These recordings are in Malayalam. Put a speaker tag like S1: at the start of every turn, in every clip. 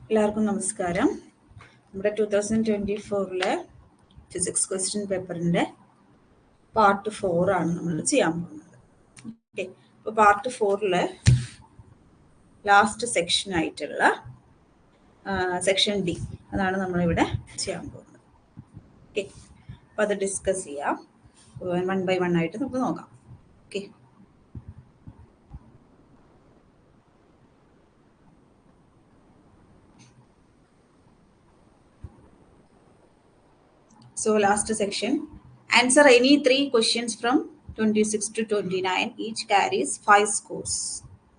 S1: എല്ലാവർക്കും നമസ്കാരം. നമ്മുടെ 2024 ഫിസിക്സ് ക്വസ്റ്റ്യൻ പേപ്പറിൻ്റെ പാർട്ട് 4 ആണ് നമ്മൾ ചെയ്യാൻ പോകുന്നത്. ഓക്കെ, അപ്പോൾ പാർട്ട് 4 ലാസ്റ്റ് സെക്ഷൻ ആയിട്ടുള്ള സെക്ഷൻ ഡി അതാണ് നമ്മളിവിടെ ചെയ്യാൻ പോകുന്നത്. ഓക്കെ, അപ്പോൾ അത് ഡിസ്കസ് ചെയ്യാം. 1 by 1 ആയിട്ട് നമുക്ക് നോക്കാം. Okay, so last section, answer any 3 questions from 26 to 29. Each carries 5 scores.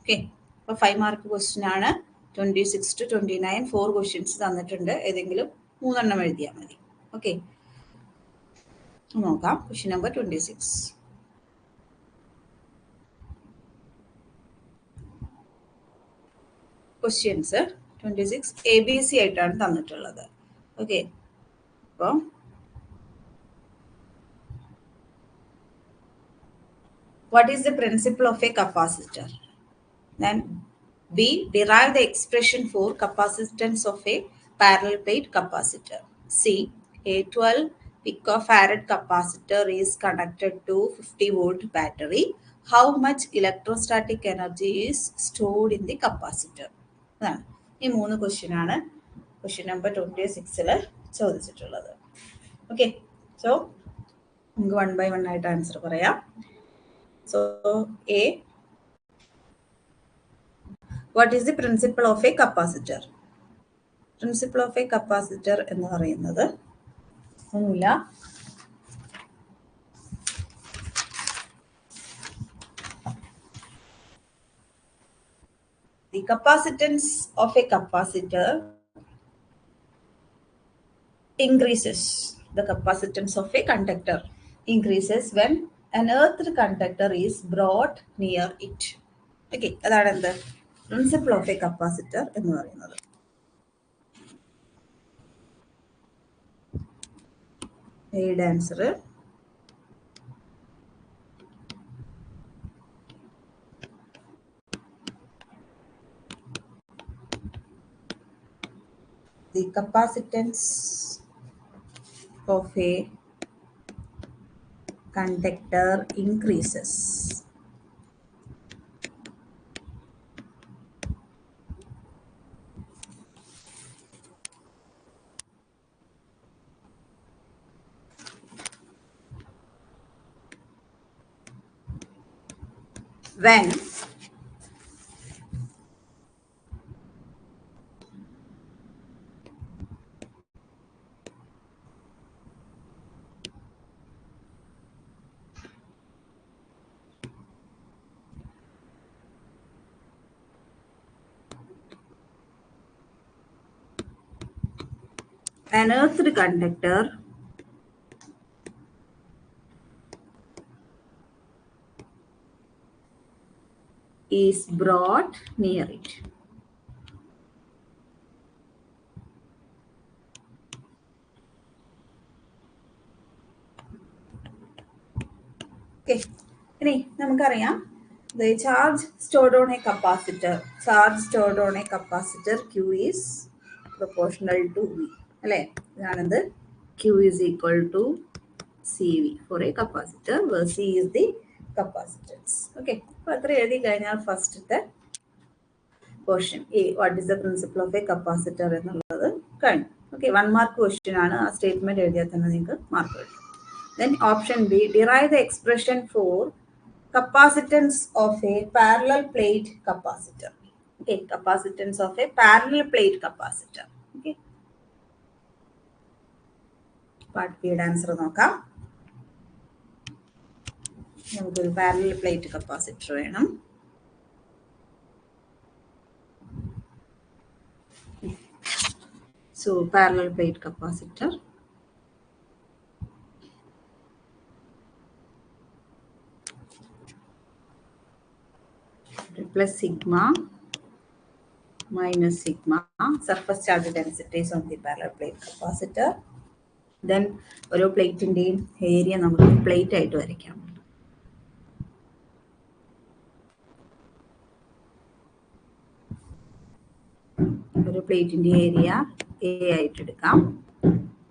S1: Okay, അപ്പോൾ 5 മാർക്ക് ക്വസ്റ്റ്യൻ ആണ്. 26 to 29 4 ക്വസ്റ്റ്യൻസ് തന്നിട്ടുണ്ട്. ഏതെങ്കിലും 3 എണ്ണം എഴുതിയാൽ മതി. ഓക്കെ, നോക്കാം. Question number 26. ക്വസ്റ്റ്യൻസ് 26 ABC ആയിട്ടാണ് തന്നിട്ടുള്ളത്. ഓക്കെ, അപ്പോൾ what is the principle of a capacitor? Then B, derive the expression for capacitance of a parallel plate capacitor. C, a 12 picofarad capacitor is connected to 50 volt battery. How much electrostatic energy is stored in the capacitor? ഈ 3 ക്വസ്റ്റ്യൻ ആണ് ക്വസ്റ്റ്യൻ നമ്പർ 26 ചോദിച്ചിട്ടുള്ളത്. ഓക്കെ, സോ നമുക്ക് 1 by 1 ആയിട്ട് ആൻസർ പറയാം. So A, what is the principle of a capacitor? Principle of a capacitor എന്ന് പറയുന്നത് ഒന്നുമില്ല, the capacitance of a capacitor increases. The capacitance of a conductor increases when an earthed conductor is brought near it. Okay, അതാണ് എന്ത് പ്രിൻസിപ്പിൾ ഓഫ് എ കപ്പാസിറ്റർ എന്ന് പറയുന്നത്. എയുടെ answer the capacitance of a conductor increases when an earthed conductor is brought near it. Okay, ഇനി നമുക്കറിയാം the charge stored on a capacitor, Q is proportional to V. അല്ലേ, ഇതാണെന്ത് Q is equal to CV for a capacitor, where C is the capacitance. Okay, അപ്പോൾ അത്ര എഴുതി കഴിഞ്ഞാൽ ഫസ്റ്റത്തെ question A, what is the principle of A capacitor എന്നുള്ളത് കഴിഞ്ഞു. ഓക്കെ, 1 മാർക്ക് ക്വസ്റ്റ്യൻ ആണ്. ആ സ്റ്റേറ്റ്മെന്റ് എഴുതിയാൽ തന്നെ നിങ്ങൾക്ക് മാർക്ക് കിട്ടും. Then option B, derive the expression for capacitance of a parallel plate capacitor. Okay, capacitance of a parallel plate capacitor. Okay, part ബിയുടെ ആൻസർ നോക്കാം. നമുക്കൊരു പാരലൽ പ്ലേറ്റ് കപ്പാസിറ്റർ വേണം. So parallel plate capacitor, plus sigma minus sigma surface charge densities on the parallel plate capacitor. Then ഓരോ പ്ലേറ്റിൻ്റെയും ഏരിയ നമുക്ക് പ്ലേറ്റ് ആയിട്ട് വരയ്ക്കാം. ഒരു പ്ലേറ്റിൻ്റെ ഏരിയ എ ആയിട്ട് എടുക്കാം.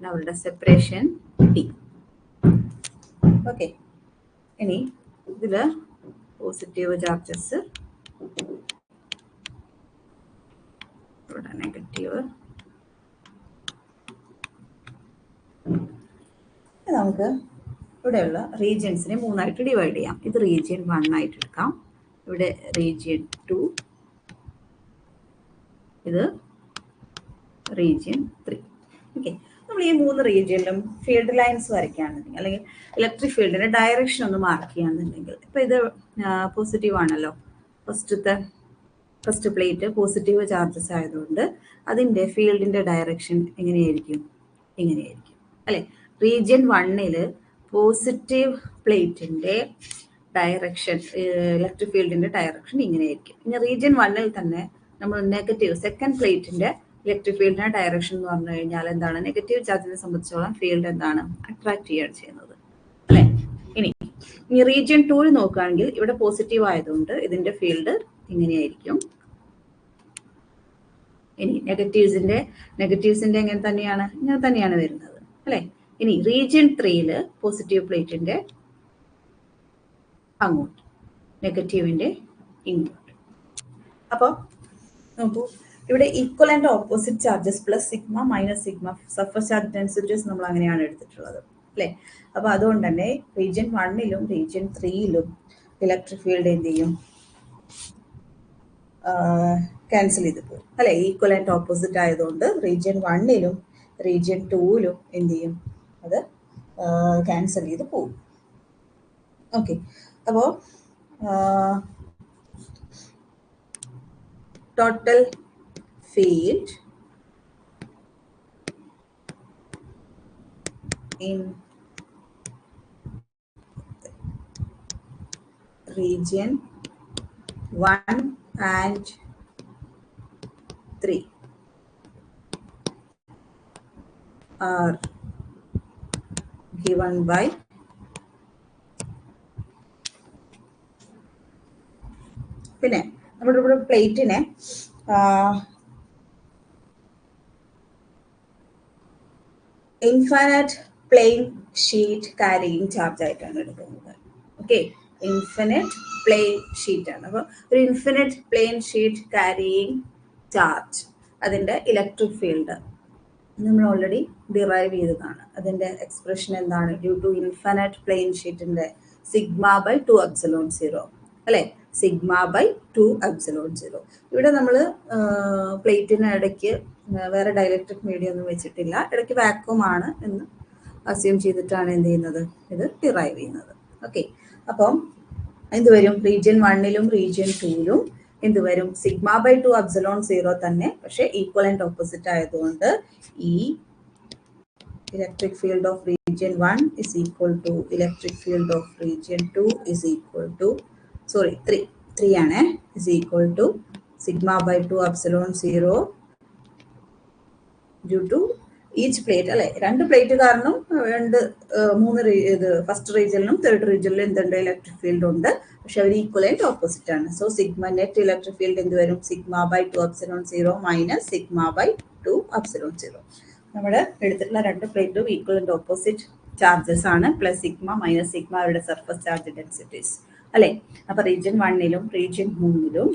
S1: അവരുടെ സെപ്പറേഷൻ ടി. ഓക്കെ, ഇനി ഇതിൽ പോസിറ്റീവ് ചാർജസ്, ഇവിടെ നെഗറ്റീവ്. നമുക്ക് ഇവിടെയുള്ള റീജിയൻസിനെ 3ആയിട്ട് ഡിവൈഡ് ചെയ്യാം. ഇത് റീജിയൻ 1 ആയിട്ട് എടുക്കാം, ഇവിടെ റീജിയൻ 2, ഇത് റീജിയൻ 3. ഓക്കെ, നമ്മൾ ഈ 3 റീജിയനിലും ഫീൽഡ് ലൈൻസ് വരയ്ക്കുകയാണെന്നുണ്ടെങ്കിൽ, അല്ലെങ്കിൽ ഇലക്ട്രിക് ഫീൽഡിന്റെ ഡയറക്ഷൻ ഒന്ന് മാർക്ക് ചെയ്യുകയാണെന്നുണ്ടെങ്കിൽ, ഇപ്പം ഇത് പോസിറ്റീവ് ആണല്ലോ, ഫസ്റ്റ് പ്ലേറ്റ് പോസിറ്റീവ് ചാർജസ് ആയതുകൊണ്ട് അതിൻ്റെ ഫീൽഡിന്റെ ഡയറക്ഷൻ എങ്ങനെയായിരിക്കും? ഇങ്ങനെയായിരിക്കും അല്ലെ. റീജിയൻ 1ൽ പോസിറ്റീവ് പ്ലേറ്റിന്റെ ഡയറക്ഷൻ, ഇലക്ട്രിക് ഫീൽഡിന്റെ ഡയറക്ഷൻ ഇങ്ങനെയായിരിക്കും. ഇനി റീജിയൻ 1ൽ തന്നെ നമ്മൾ നെഗറ്റീവ് സെക്കൻഡ് പ്ലേറ്റിന്റെ ഇലക്ട്രിക് ഫീൽഡിന്റെ ഡയറക്ഷൻ എന്ന് പറഞ്ഞു കഴിഞ്ഞാൽ എന്താണ്? നെഗറ്റീവ് ചാർജിനെ സംബന്ധിച്ചോളം ഫീൽഡ് എന്താണ്? അട്രാക്ട് ചെയ്യുകയാണ് ചെയ്യുന്നത് അല്ലെ. ഇനി റീജിയൻ 2ൽ നോക്കുകയാണെങ്കിൽ ഇവിടെ പോസിറ്റീവ് ആയതുകൊണ്ട് ഇതിന്റെ ഫീൽഡ് ഇങ്ങനെയായിരിക്കും. ഇനി നെഗറ്റീവ്സിന്റെ ഇങ്ങനെ തന്നെയാണ് വരുന്നത് അല്ലെ. ഇനി റീജിയൻ 3ൽ പോസിറ്റീവ് പ്ലേറ്റിന്റെ അങ്ങോട്ട്, നെഗറ്റീവിന്റെ ഇങ്ങോട്ട്. അപ്പോൾ നോക്കൂ, ഇവിടെ equal and opposite charges plus sigma minus sigma surface charge densities നമ്മൾ അങ്ങനെയാണ് എടുത്തിട്ടുള്ളത് അല്ലേ. അപ്പോൾ അതുകൊണ്ട് തന്നെ റീജിയൻ 1ലും റീജിയൻ 3ലും ഇലക്ട്രിക് ഫീൽഡ് എന്ത് ചെയ്യും? ക്യാൻസൽ ചെയ്ത് പോകും അല്ലെ. ഈക്വൽ ആൻഡ് ഓപ്പോസിറ്റ് ആയതുകൊണ്ട് റീജിയൻ 1ലും റീജിയൻ 2ലും എന്ത് ചെയ്യും? അത് ക്യാൻസൽ ചെയ്ത് പോകും. ഓക്കെ, അപ്പോൾ total field in region 1 and 3 are given by പിന്നെ നമ്മുടെ ഇവിടെ പ്ലേറ്റിനെ infinite plane sheet carrying charge ആയിട്ടാണ് എടുക്കുന്നത്. ഓക്കെ, ഇൻഫിനിറ്റ് പ്ലെയിൻ ഷീറ്റ് ആണ്. അപ്പോൾ ഒരു infinite plane sheet carrying charge, അതിൻ്റെ ഇലക്ട്രിക് ഫീൽഡ് നമ്മൾ ഓൾറെഡി ഡിറൈവ് ചെയ്തതാണ്. അതിൻ്റെ എക്സ്പ്രഷൻ എന്താണ്? ഡ്യൂ ടു ഇൻഫിനിറ്റ് പ്ലെയിൻ ഷീറ്റിൻ്റെ σ/2ε0 അല്ലേ. σ/2ε0. ഇവിടെ നമ്മൾ പ്ലേറ്റിന് ഇടയ്ക്ക് വേറെ ഡൈലക്ട്രിക് മീഡിയം ഒന്നും വെച്ചിട്ടില്ല, ഇടയ്ക്ക് വാക്വം ആണ് എന്ന് അസ്യൂം ചെയ്തിട്ടാണ് എന്ത് ചെയ്യുന്നത്? ഇത് ഡിറൈവ് ചെയ്യുന്നത്. ഓക്കെ, അപ്പം എന്ത് വരും? റീജിയൻ 1ലും റീജിയൻ 2ലും എന്ത് വരും? σ/2ε0 തന്നെ, പക്ഷെ ഈക്വൽ ആൻഡ് ഓപ്പോസിറ്റ് ആയതുകൊണ്ട് ഈ electric field of region 1 is equal to electric field of region 2 is equal to 3 ആണ്, is equal to σ/2ε0 due to each plate അല്ലെ. 2 പ്ലേറ്റ് കാരണം 3 ഇത് ഫസ്റ്റ് റീജിയനിലും തേർഡ് റീജിയനിലും എന്തുണ്ട്? ഇലക്ട്രിക് ഫീൽഡ് ഉണ്ട്, പക്ഷെ അവർ ഈക്വൽ ആൻഡ് ഓപ്പോസിറ്റ് ആണ്. So sigma net electric field എന്ത് വരും? σ/2ε0 മൈനസ് σ/2ε0. നമ്മൾ എടുത്തിട്ടുള്ള 2 പ്ലേറ്റും ഈക്വൽ ആൻഡ് ഓപ്പോസിറ്റ് ചാർജസ് ആണ്, പ്ലസ് സിഗ്മ മൈനസ് സിഗ്മ അവരുടെ സർഫസ് ചാർജ് ഡെൻസിറ്റീസ് അല്ലെ. അപ്പൊ റീജിയൻ 1ലും റീജിയൻ 3ലും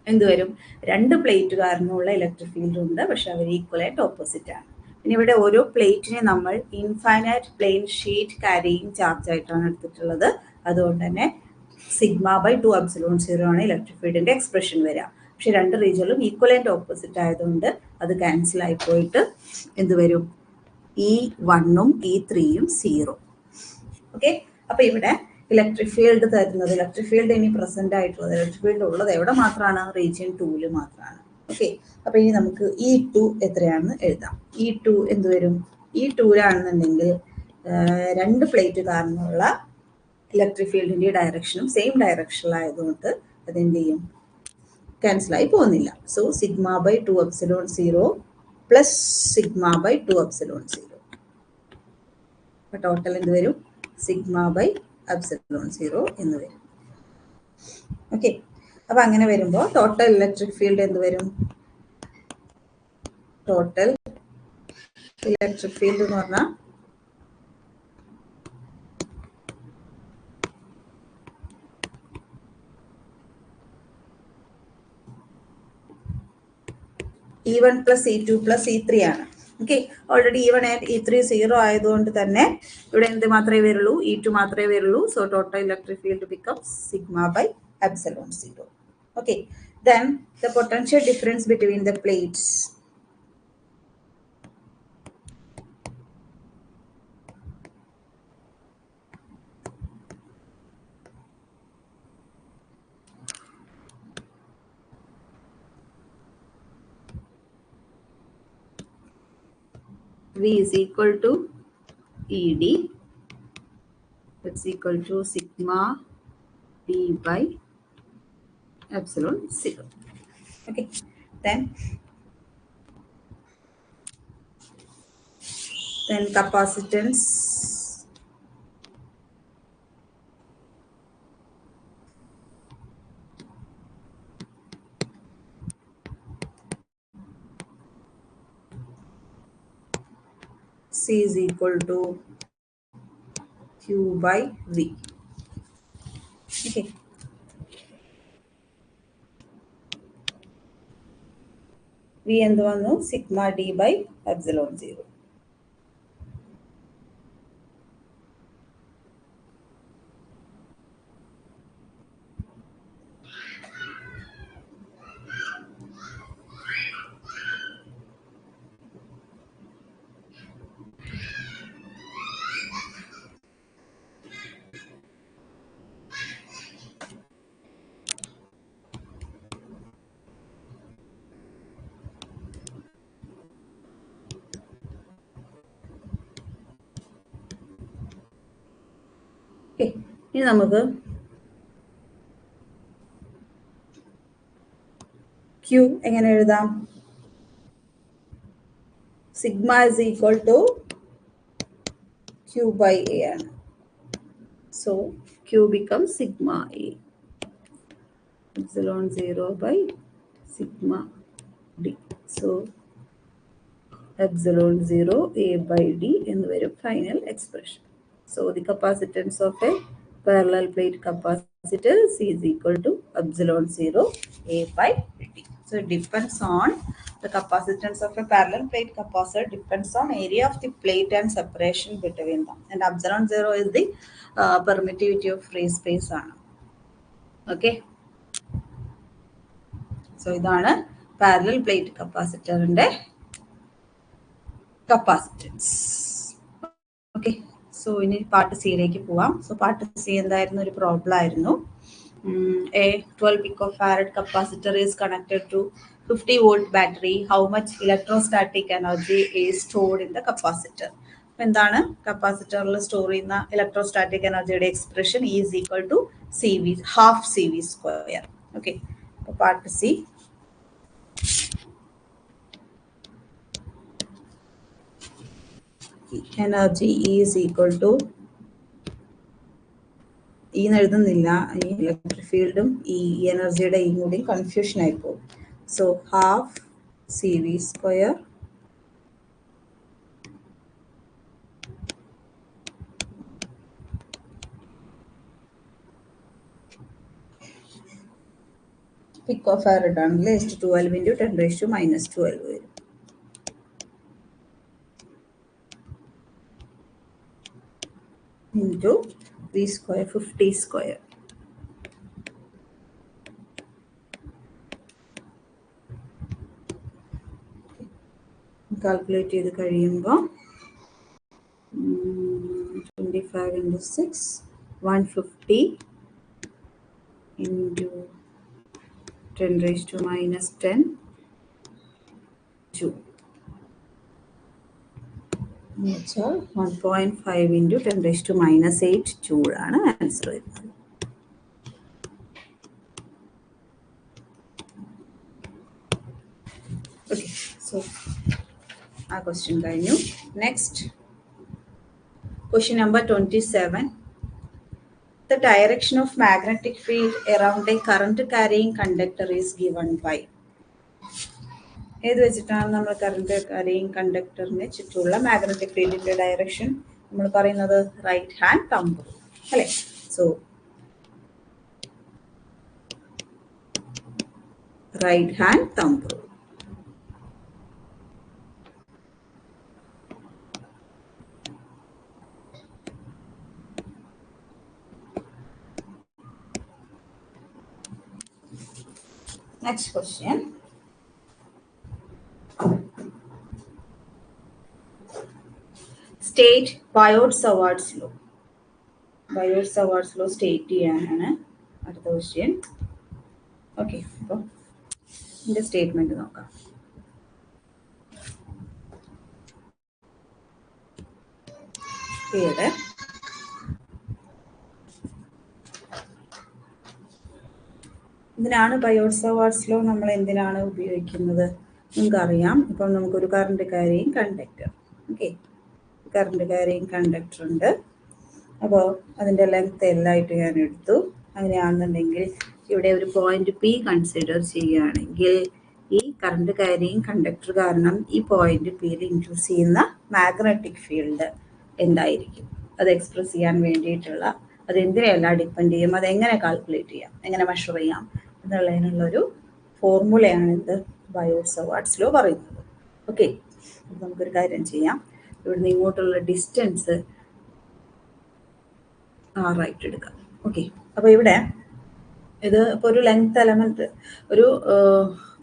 S1: എന്തുവരും? 2 പ്ലേറ്റ് കാരണമുള്ള ഇലക്ട്രിക് ഫീൽഡ് ഉണ്ട്, പക്ഷെ അവർ ഈക്വൽ ആയിട്ട് ഓപ്പോസിറ്റ് ആണ്. പിന്നെ ഇവിടെ ഓരോ പ്ലേറ്റിനെ നമ്മൾ infinite plane sheet carrying charge ആയിട്ടാണ് എടുത്തിട്ടുള്ളത്. അതുകൊണ്ട് തന്നെ σ/2ε0 ആണ് ഇലക്ട്രിക് ഫീൽഡിന്റെ എക്സ്പ്രഷൻ വരിക. പക്ഷെ 2 റീജിയനിലും ഈക്വൽ ആൻഡ് ഓപ്പോസിറ്റ് ആയതുകൊണ്ട് അത് ക്യാൻസൽ ആയി പോയിട്ട് എന്ത് വരും? E1ഉം E3ഉം 0. ഓക്കെ, അപ്പൊ ഇവിടെ ഇലക്ട്രിക് ഫീൽഡ് തരുന്നത്, ഇലക്ട്രിക് ഫീൽഡ് ഇനി പ്രസന്റ് ആയിട്ടുള്ളത്, ഇലക്ട്രിക് ഫീൽഡ് ഉള്ളത് എവിടെ മാത്രമാണ്? റീജിയൻ 2ല് മാത്രമാണ്. ഓക്കെ, അപ്പൊ ഇനി നമുക്ക് E2 എത്രയാണെന്ന് എഴുതാം. E2 എന്ത് വരും? E2ലാണെന്നുണ്ടെങ്കിൽ 2 പ്ലേറ്റ് കാരണമുള്ള ഇലക്ട്രിക് ഫീൽഡിന്റെ ഡയറക്ഷനും സെയിം ഡയറക്ഷനിലായതുകൊണ്ട് അതെന്ത് ചെയ്യും? ക്യാൻസൽ ആയി പോകുന്നില്ല. So σ/2ε0 plus σ/2ε0. അപ്പൊ ടോട്ടൽ എന്ത് വരും? σ/ε0 എന്ന് വരും. ഓക്കെ, അപ്പൊ അങ്ങനെ വരുമ്പോൾ ടോട്ടൽ ഇലക്ട്രിക് ഫീൽഡ് എന്ത് വരും? ടോട്ടൽ ഇലക്ട്രിക് ഫീൽഡ് എന്ന് പറഞ്ഞാൽ E1 plus E2 plus E3 ആണ്. Okay, already E1 and E3 0 ആയതുകൊണ്ട് തന്നെ ഇവിടെ എന്ത് മാത്രമേ വരുള്ളൂ? E2 മാത്രമേ വരുള്ളൂ. So total electric field becomes sigma by epsilon 0. Okay, then the potential difference between the plates V is equal to ED, it's equal to sigma D by epsilon 0. Okay, then capacitance C is equal to Q by V. Okay, V എന്ത് വന്നു? Sigma D by epsilon 0. Okay, ഇനി നമുക്ക് Q എങ്ങനെ എഴുതാം? Sigma is equal to Q by A ആണ്. So Q becomes sigma A, epsilon 0 by sigma D. So epsilon 0 A by D in the very final expression. So the capacitance of a parallel plate capacitor C is equal to epsilon 0 A by D. So it depends on the capacitance of a parallel plate capacitor depends on area of the plate and separation between them. And epsilon 0 is the permittivity of free space. Okay. So ഇതാണ് parallel plate capacitor ന്റെ capacitance. Okay. So ഇനി പാർട്ട് സിയിലേക്ക് പോവാം. സോ പാർട്ട് സി എന്തായിരുന്നു? ഒരു പ്രോബ്ലം ആയിരുന്നു. A 12 picofarad capacitor is connected to 50 volt battery. How much electrostatic energy is stored in the capacitor? എന്താണ് കപ്പാസിറ്ററിൽ സ്റ്റോർ ചെയ്യുന്ന ഇലക്ട്രോസ്റ്റാറ്റിക് എനർജിയുടെ expression is equal to CV half CV square. Okay, അപ്പോൾ part C energy is equal to ഈ എഴുതുന്നില്ല, ഈ ഇലക്ട്രിക് ഫീൽഡും ഈ എനർജിയുടെ ഈ കൂടി കൺഫ്യൂഷൻ ആയി പോകും. So half CV square picofarad ആണെങ്കിൽ നെക്സ്റ്റ് 12 ഇൻറ്റു 10⁻⁻12 വരും. Into V square 50 square. Calculate ചെയ്ത് കഴിയുമ്പോൾ 25 ഇൻറ്റു 6 150 ഇൻറ്റു 10⁻⁻10 ജൂൾ എന്ന് വെച്ചാൽ 1.5 ഇൻറ്റു 10⁻⁸ ജൂൾ ആണ് ആൻസർ വരുന്നത്. ഓക്കെ, സോ ആ ക്വസ്റ്റ്യൻ കഴിഞ്ഞു. Next question number 27. The direction of magnetic field around a current carrying conductor is given by. ഏത് വെച്ചിട്ടാണ് നമ്മൾ കറണ്ട് കാരിയിങ് കണ്ടക്ടറിന് ചുറ്റുമുള്ള മാഗ്നറ്റിക് ഫീൽഡിന്റെ ഡയറക്ഷൻ നമ്മൾ പറയുന്നത്? റൈറ്റ് ഹാൻഡ് തമ്പ് റൂൾ അല്ലേ? So right hand thumb rule. Next question. State Biot-Savart's law. Biot-Savart's law state ചെയ്യാനാണ് അടുത്ത ക്വസ്റ്റ്യൻ. ഓക്കെ, അപ്പോൾ ഇതിൻ്റെ സ്റ്റേറ്റ്മെൻറ്റ് നോക്കാം. ഇവിടെ ഇതിനാണ് ബയോട്ട്-സവാർട്ട്സ് ലോ നമ്മൾ എന്തിനാണ് ഉപയോഗിക്കുന്നത്? നിങ്ങൾക്കറിയാം, ഇപ്പം നമുക്കൊരു current carrying conductor, okay, current carrying conductor ഉണ്ട്. അപ്പോൾ അതിൻ്റെ ലെങ്ത് എല്ലായിട്ട് ഞാൻ എടുത്തു. അങ്ങനെയാണെന്നുണ്ടെങ്കിൽ ഇവിടെ ഒരു പോയിന്റ് പി കൺസിഡർ ചെയ്യുകയാണെങ്കിൽ ഈ കറണ്ട് കാരിയിങ് കണ്ടക്ടർ കാരണം ഈ പോയിന്റ് പിയിൽ ഇൻഡ്യൂസ് ചെയ്യുന്ന മാഗ്നറ്റിക് ഫീൽഡ് എന്തായിരിക്കും? അത് എക്സ്പ്രസ് ചെയ്യാൻ വേണ്ടിയിട്ടുള്ള, അത് എന്തിനെല്ലാം ഡിപ്പെൻഡ് ചെയ്യും, അതെങ്ങനെ കാൽക്കുലേറ്റ് ചെയ്യാം, എങ്ങനെ മെഷർ ചെയ്യാം എന്നുള്ളതിനുള്ളൊരു ഫോർമുലയാണ് ഇത് ബയോട്ട്-സവാർട്ട്സ് ലോ പറയുന്നത്. ഓക്കെ, അപ്പോൾ നമുക്കൊരു കാര്യം ചെയ്യാം. ഇവിടുന്ന് ഇങ്ങോട്ടുള്ള ഡിസ്റ്റൻസ് ആറായിട്ട് എടുക്കാം. ഓക്കെ, അപ്പോൾ ഇവിടെ ഇത് ഇപ്പോൾ ഒരു ലെങ്ത് എലമെൻറ്റ്, ഒരു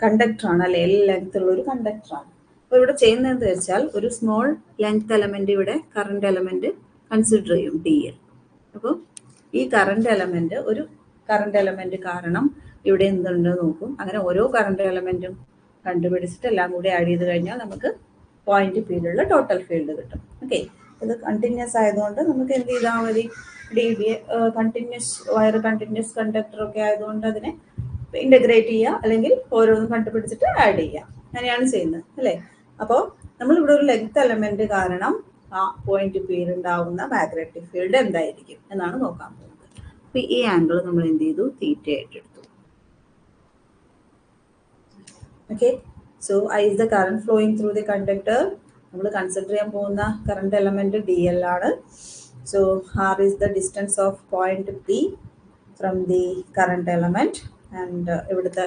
S1: കണ്ടക്ടറാണ് അല്ലേ, എൽ ലെങ്ത് ഉള്ള ഒരു കണ്ടക്ടറാണ്. അപ്പോൾ ഇവിടെ ചെയ്യുന്നതെന്ന് വെച്ചാൽ ഒരു സ്മോൾ ലെങ്ത് എലമെൻറ്റ് ഇവിടെ കറണ്ട് എലമെൻറ്റ് കൺസിഡർ ചെയ്യും ഡി എൽ. അപ്പോൾ ഈ കറണ്ട് എലമെൻറ്റ്, ഒരു കറണ്ട് എലമെൻറ്റ് കാരണം ഇവിടെ എന്തുണ്ട് നോക്കും. അങ്ങനെ ഓരോ കറണ്ട് എലമെൻറ്റും കണ്ടുപിടിച്ചിട്ട് എല്ലാം കൂടി ആഡ് ചെയ്ത് കഴിഞ്ഞാൽ നമുക്ക് പോയിന്റ് പിയിലുള്ള ടോട്ടൽ ഫീൽഡ് കിട്ടും. ഓക്കെ, ഇത് കണ്ടിന്യൂസ് ആയതുകൊണ്ട് നമുക്ക് എന്ത് ചെയ്താൽ മതി, D B continuous wire, continuous conductor ഒക്കെ ആയതുകൊണ്ട് അതിനെ ഇൻ്റഗ്രേറ്റ് ചെയ്യുക, അല്ലെങ്കിൽ ഓരോന്നും കണ്ടുപിടിച്ചിട്ട് ആഡ് ചെയ്യുക, അങ്ങനെയാണ് ചെയ്യുന്നത് അല്ലേ. അപ്പോൾ നമ്മളിവിടെ ഒരു ലെങ്ത് എലമെൻറ്റ് കാരണം ആ പോയിന്റ് പിയിൽ ഉണ്ടാവുന്ന മാഗ്നറ്റിക് ഫീൽഡ് എന്തായിരിക്കും എന്നാണ് നോക്കാൻ പോകുന്നത്. അപ്പോൾ ഈ ആംഗിൾ നമ്മൾ എന്ത് ചെയ്തു, തീറ്റ ആയിട്ട് എടുത്തു. Okay, so I is the current flowing through the conductor. നമ്മൾ കൺസിഡർ ചെയ്യാൻ പോകുന്ന കറണ്ട് എലമെൻറ്റ് ഡി എൽ ആണ്. So R is the distance of point P from the current element, and ഇവിടുത്തെ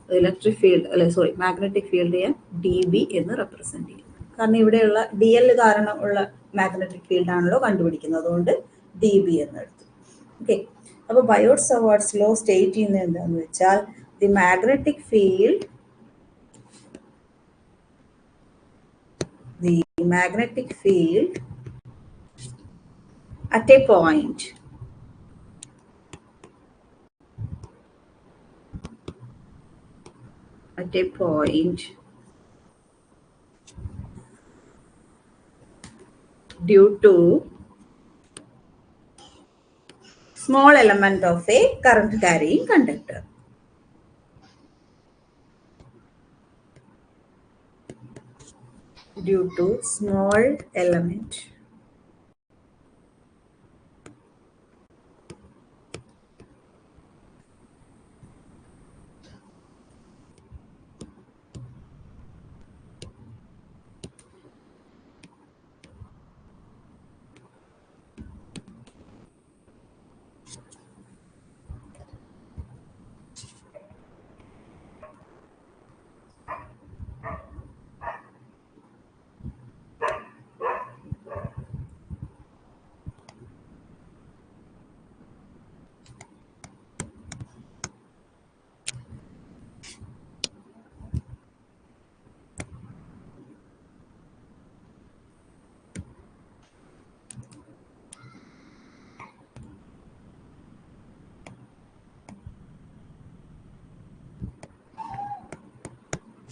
S1: ഇലക്ട്രിക് ഫീൽഡ്, അല്ലെ സോറി മാഗ്നറ്റിക് ഫീൽഡ് ഞാൻ ഡി ബി എന്ന് റെപ്രസെൻറ്റ് ചെയ്യും. കാരണം ഇവിടെയുള്ള ഡി എൽ കാരണം ഉള്ള മാഗ്നറ്റിക് ഫീൽഡ് ആണല്ലോ കണ്ടുപിടിക്കുന്നത്, അതുകൊണ്ട് ഡി ബി എന്ന് എടുത്തു. ഓക്കെ, അപ്പോൾ ബയോട്ട്-സവാർട്ട്സ് ലോ സ്റ്റേറ്റ് ചെയ്യുന്നത് എന്താണെന്ന് വെച്ചാൽ the magnetic field, the magnetic field at a point due to small element of a current carrying conductor. Due to small element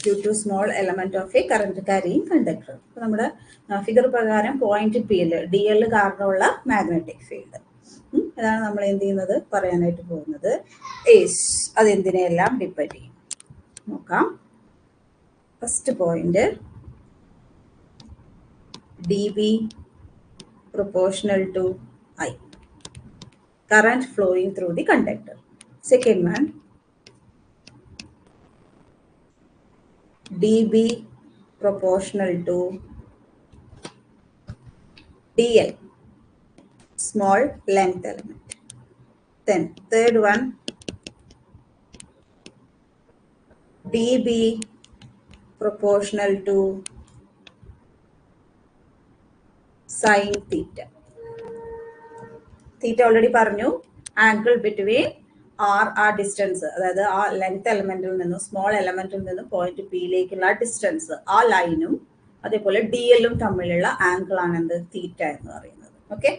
S1: due to small element of a current carrying conductor. അപ്പോൾ നമ്മുടെ ഫിഗർ പ്രകാരം point P L, D L കാരണമുള്ള മാഗ്നറ്റിക് ഫീൽഡ്, അതാണ് നമ്മൾ എന്ത് ചെയ്യുന്നത്, പറയാനായിട്ട് പോകുന്നത്. ഏസ് അതെന്തിനെല്ലാം ഡിപ്പെൻഡ് ചെയ്യും നോക്കാം. First point D B proportional to I, current flowing through the conductor. Second one, dB proportional to dl, small length element. Then third one, dB proportional to sin theta. Theta already പറഞ്ഞു, angle between ആ ഡിസ്റ്റൻസ്, അതായത് ആ ലെങ്ത് എലമെന്റിൽ നിന്നും സ്മോൾ എലമെന്റിൽ നിന്നും പോയിന്റ് പിയിലേക്കുള്ള ഡിസ്റ്റൻസ്, ആ ലൈനും അതേപോലെ ഡി എല്ലും തമ്മിലുള്ള ആംഗിൾ ആണ് എന്ത്, തീറ്റ എന്ന് പറയുന്നത്. Okay,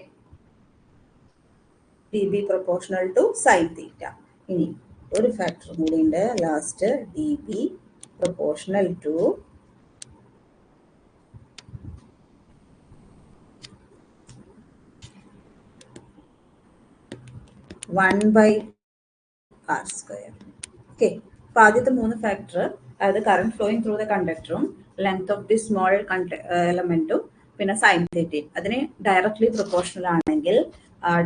S1: D B proportional to sine theta. ഇനി ഒരു ഫാക്ടർ കൂടി ഉണ്ട് last, D B proportional to 1/r². Okay, അപ്പൊ ആദ്യത്തെ മൂന്ന് ഫാക്ടർ, അതായത് കറണ്ട് ഫ്ലോയിങ് ത്രൂ ദ കണ്ടക്ടറും ലെങ്ത് ഓഫ് ദി സ്മോൾ എലമെന്റും പിന്നെ സൈൻ തീറ്റയും, അതിന് ഡയറക്ട്ലി പ്രൊപ്പോർഷണൽ ആണെങ്കിൽ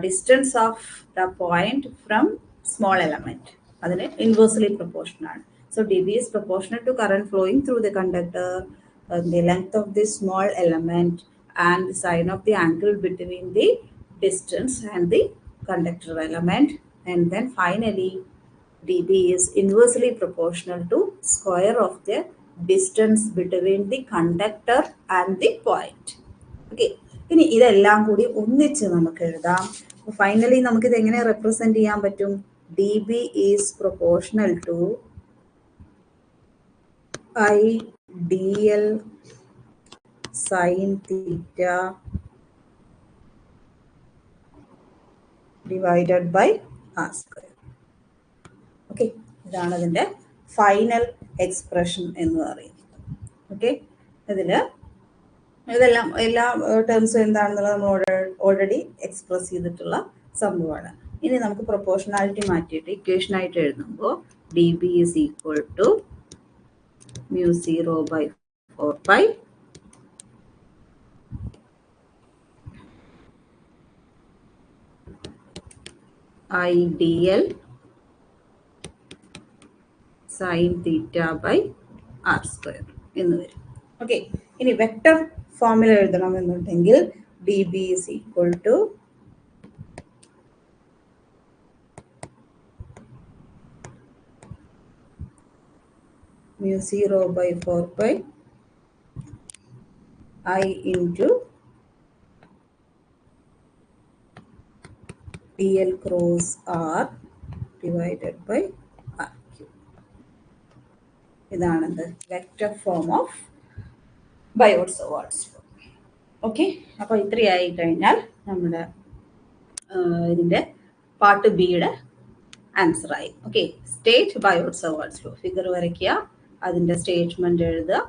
S1: distance of the point from small element അതിന് ഇൻവേഴ്സ്ലി പ്രൊപ്പോർഷണൽ ആണ്. So D B is proportional to current flowing through the conductor, the length of the small element and the sine of the angle between the distance and the conductor element, and then finally dB is inversely proportional to square of the distance between the conductor and the point. Okay, ഇനി ഇതെല്ലാം കൂടി ഒന്നിച്ച് നമുക്ക് എഴുതാം. ഫൈനലി നമുക്ക് ഇത് എങ്ങനെ റെപ്രസെന്റ് ചെയ്യാൻ പറ്റും? dB is proportional to I dl sin theta divided by r². Okay, ഇതാണ് അതിൻ്റെ ഫൈനൽ എക്സ്പ്രഷൻ എന്ന് പറയുന്നത്. ഓക്കെ, ഇതെല്ലാം എല്ലാ ടേംസും എന്താണെന്നുള്ളത് നമ്മൾ ഓൾറെഡി എക്സ്പ്രസ് ചെയ്തിട്ടുള്ള സംഭവമാണ്. ഇനി നമുക്ക് പ്രൊപ്പോർഷണാലിറ്റി മാറ്റിയിട്ട് ഇക്വേഷനായിട്ട് എഴുതുമ്പോൾ D B is equal to μ0/4π I dl sin theta by r² എന്ന് വരും. ഓക്കെ, ഇനി വെക്ടർ ഫോമിൽ എഴുതണമെന്നുണ്ടെങ്കിൽ D B is equal to μ0/4π I into dl cross r divided by rq. ഇതാണത് vector form of Biot Savart law. Okay, അപ്പോൾ ഇത്രയായി കഴിഞ്ഞാൽ നമ്മുടെ ഇതിൻ്റെ പാർട്ട് ബിയുടെ ആൻസറായി. Okay, state Biot Savart law, figure വരയ്ക്കുക, അതിൻ്റെ സ്റ്റേറ്റ്മെന്റ് എഴുതുക,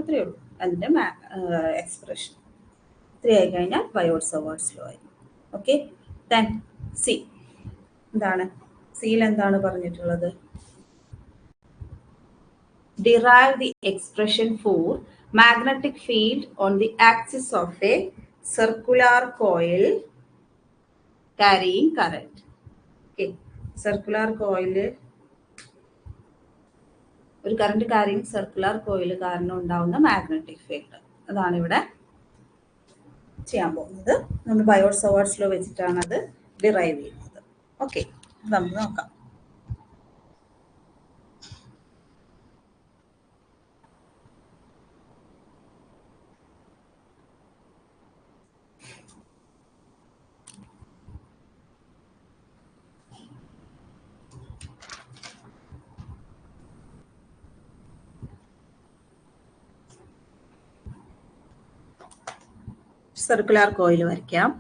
S1: അത്രയേ ഉള്ളൂ അതിൻ്റെ എക്സ്പ്രഷൻ. ഇത്രയായി കഴിഞ്ഞാൽ ബയോട്ട്-സവാർട്സ് ലോ ആയി. ഓക്കെ, ദെൻ സി എന്താണ്, സിയിൽ എന്താണ് പറഞ്ഞിട്ടുള്ളത്? Derive the expression for magnetic field on the axis of a circular coil carrying current. Okay, circular coil, ഒരു കറണ്ട് കാരിങ് സർക്കുലർ കോയിൽ കാരണം ഉണ്ടാവുന്ന മാഗ്നറ്റിക് ഫീൽഡ്, അതാണ് ഇവിടെ ചെയ്യാൻ പോകുന്നത്. നമ്മൾ ബയോട്ട്-സവാർട്സ് ലോ വെച്ചിട്ടാണ് അത് ഡിറൈവ് ചെയ്യുന്നത്. ഓക്കെ, നമുക്ക് നോക്കാം. സർക്കുലർ കോയിൽ വരയ്ക്കാം.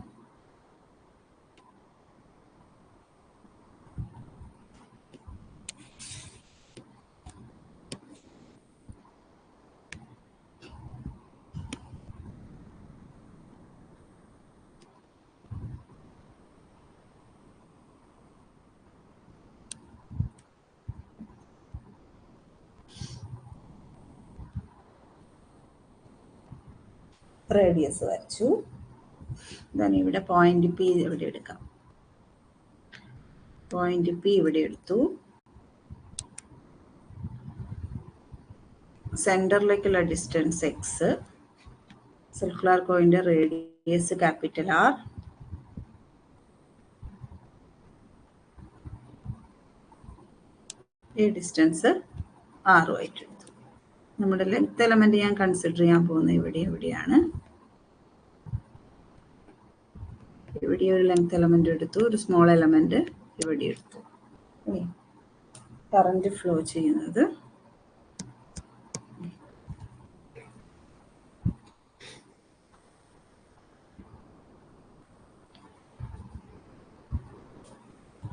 S1: റേഡിയസ് വരച്ചു. then ഇവിടെ പോയിന്റ് പി ഇവിടെ എടുക്കാം. പോയിന്റ് പി ഇവിടെ എടുത്തു. സെൻറ്ററിലേക്കുള്ള ഡിസ്റ്റൻസ് എക്സ്, സർക്കുലർ കോയിൻ്റെ റേഡിയസ് ക്യാപിറ്റൽ ആർ, ഈ ഡിസ്റ്റൻസ് ആറുമായിട്ട് എടുത്തു. നമ്മുടെ ലെങ്ത് എലമെന്റ് ഞാൻ കൺസിഡർ ചെയ്യാൻ പോകുന്നത് എവിടെയാണ്, ഇവിടെ ഒരു ലെങ്ത് എലമെന്റ് എടുത്തു, ഒരു സ്മോൾ എലമെന്റ് ഇവിടെ എടുത്തു. കറന്റ് ഫ്ലോ ചെയ്യുന്നത്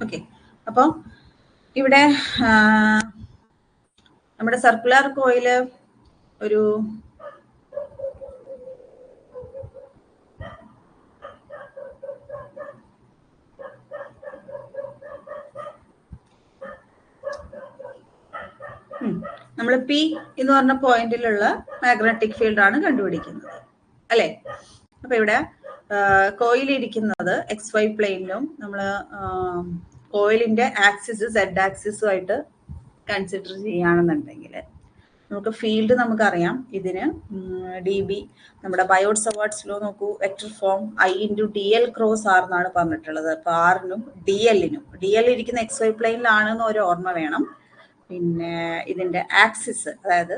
S1: ഓക്കെ. അപ്പോൾ ഇവിടെ നമ്മുടെ സർക്കുലർ കോയില് ഒരു നമ്മൾ പി എന്ന് പറഞ്ഞ പോയിന്റിലുള്ള മാഗ്നറ്റിക് ഫീൽഡ് ആണ് കണ്ടുപിടിക്കുന്നത് അല്ലെ. അപ്പൊ ഇവിടെ കോയിലിരിക്കുന്നത് XY പ്ലെയിനിലും നമ്മൾ കോയിലിന്റെ ആക്സിസ് Z ആക്സിസുമായിട്ട് കൺസിഡർ ചെയ്യുകയാണെന്നുണ്ടെങ്കിൽ നമുക്ക് ഫീൽഡ് നമുക്കറിയാം. ഇതിന് DB നമ്മുടെ ബയോട്ട് സവാർട്സ് ലോ നോക്കൂ, vector form I×dl cross R എന്നാണ് പറഞ്ഞിട്ടുള്ളത്. അപ്പൊ ആറിനും DL ഇരിക്കുന്ന XY പ്ലെയിനിലാണെന്ന് ഒരു ഓർമ്മ വേണം. പിന്നെ ഇതിന്റെ ആക്സിസ്, അതായത്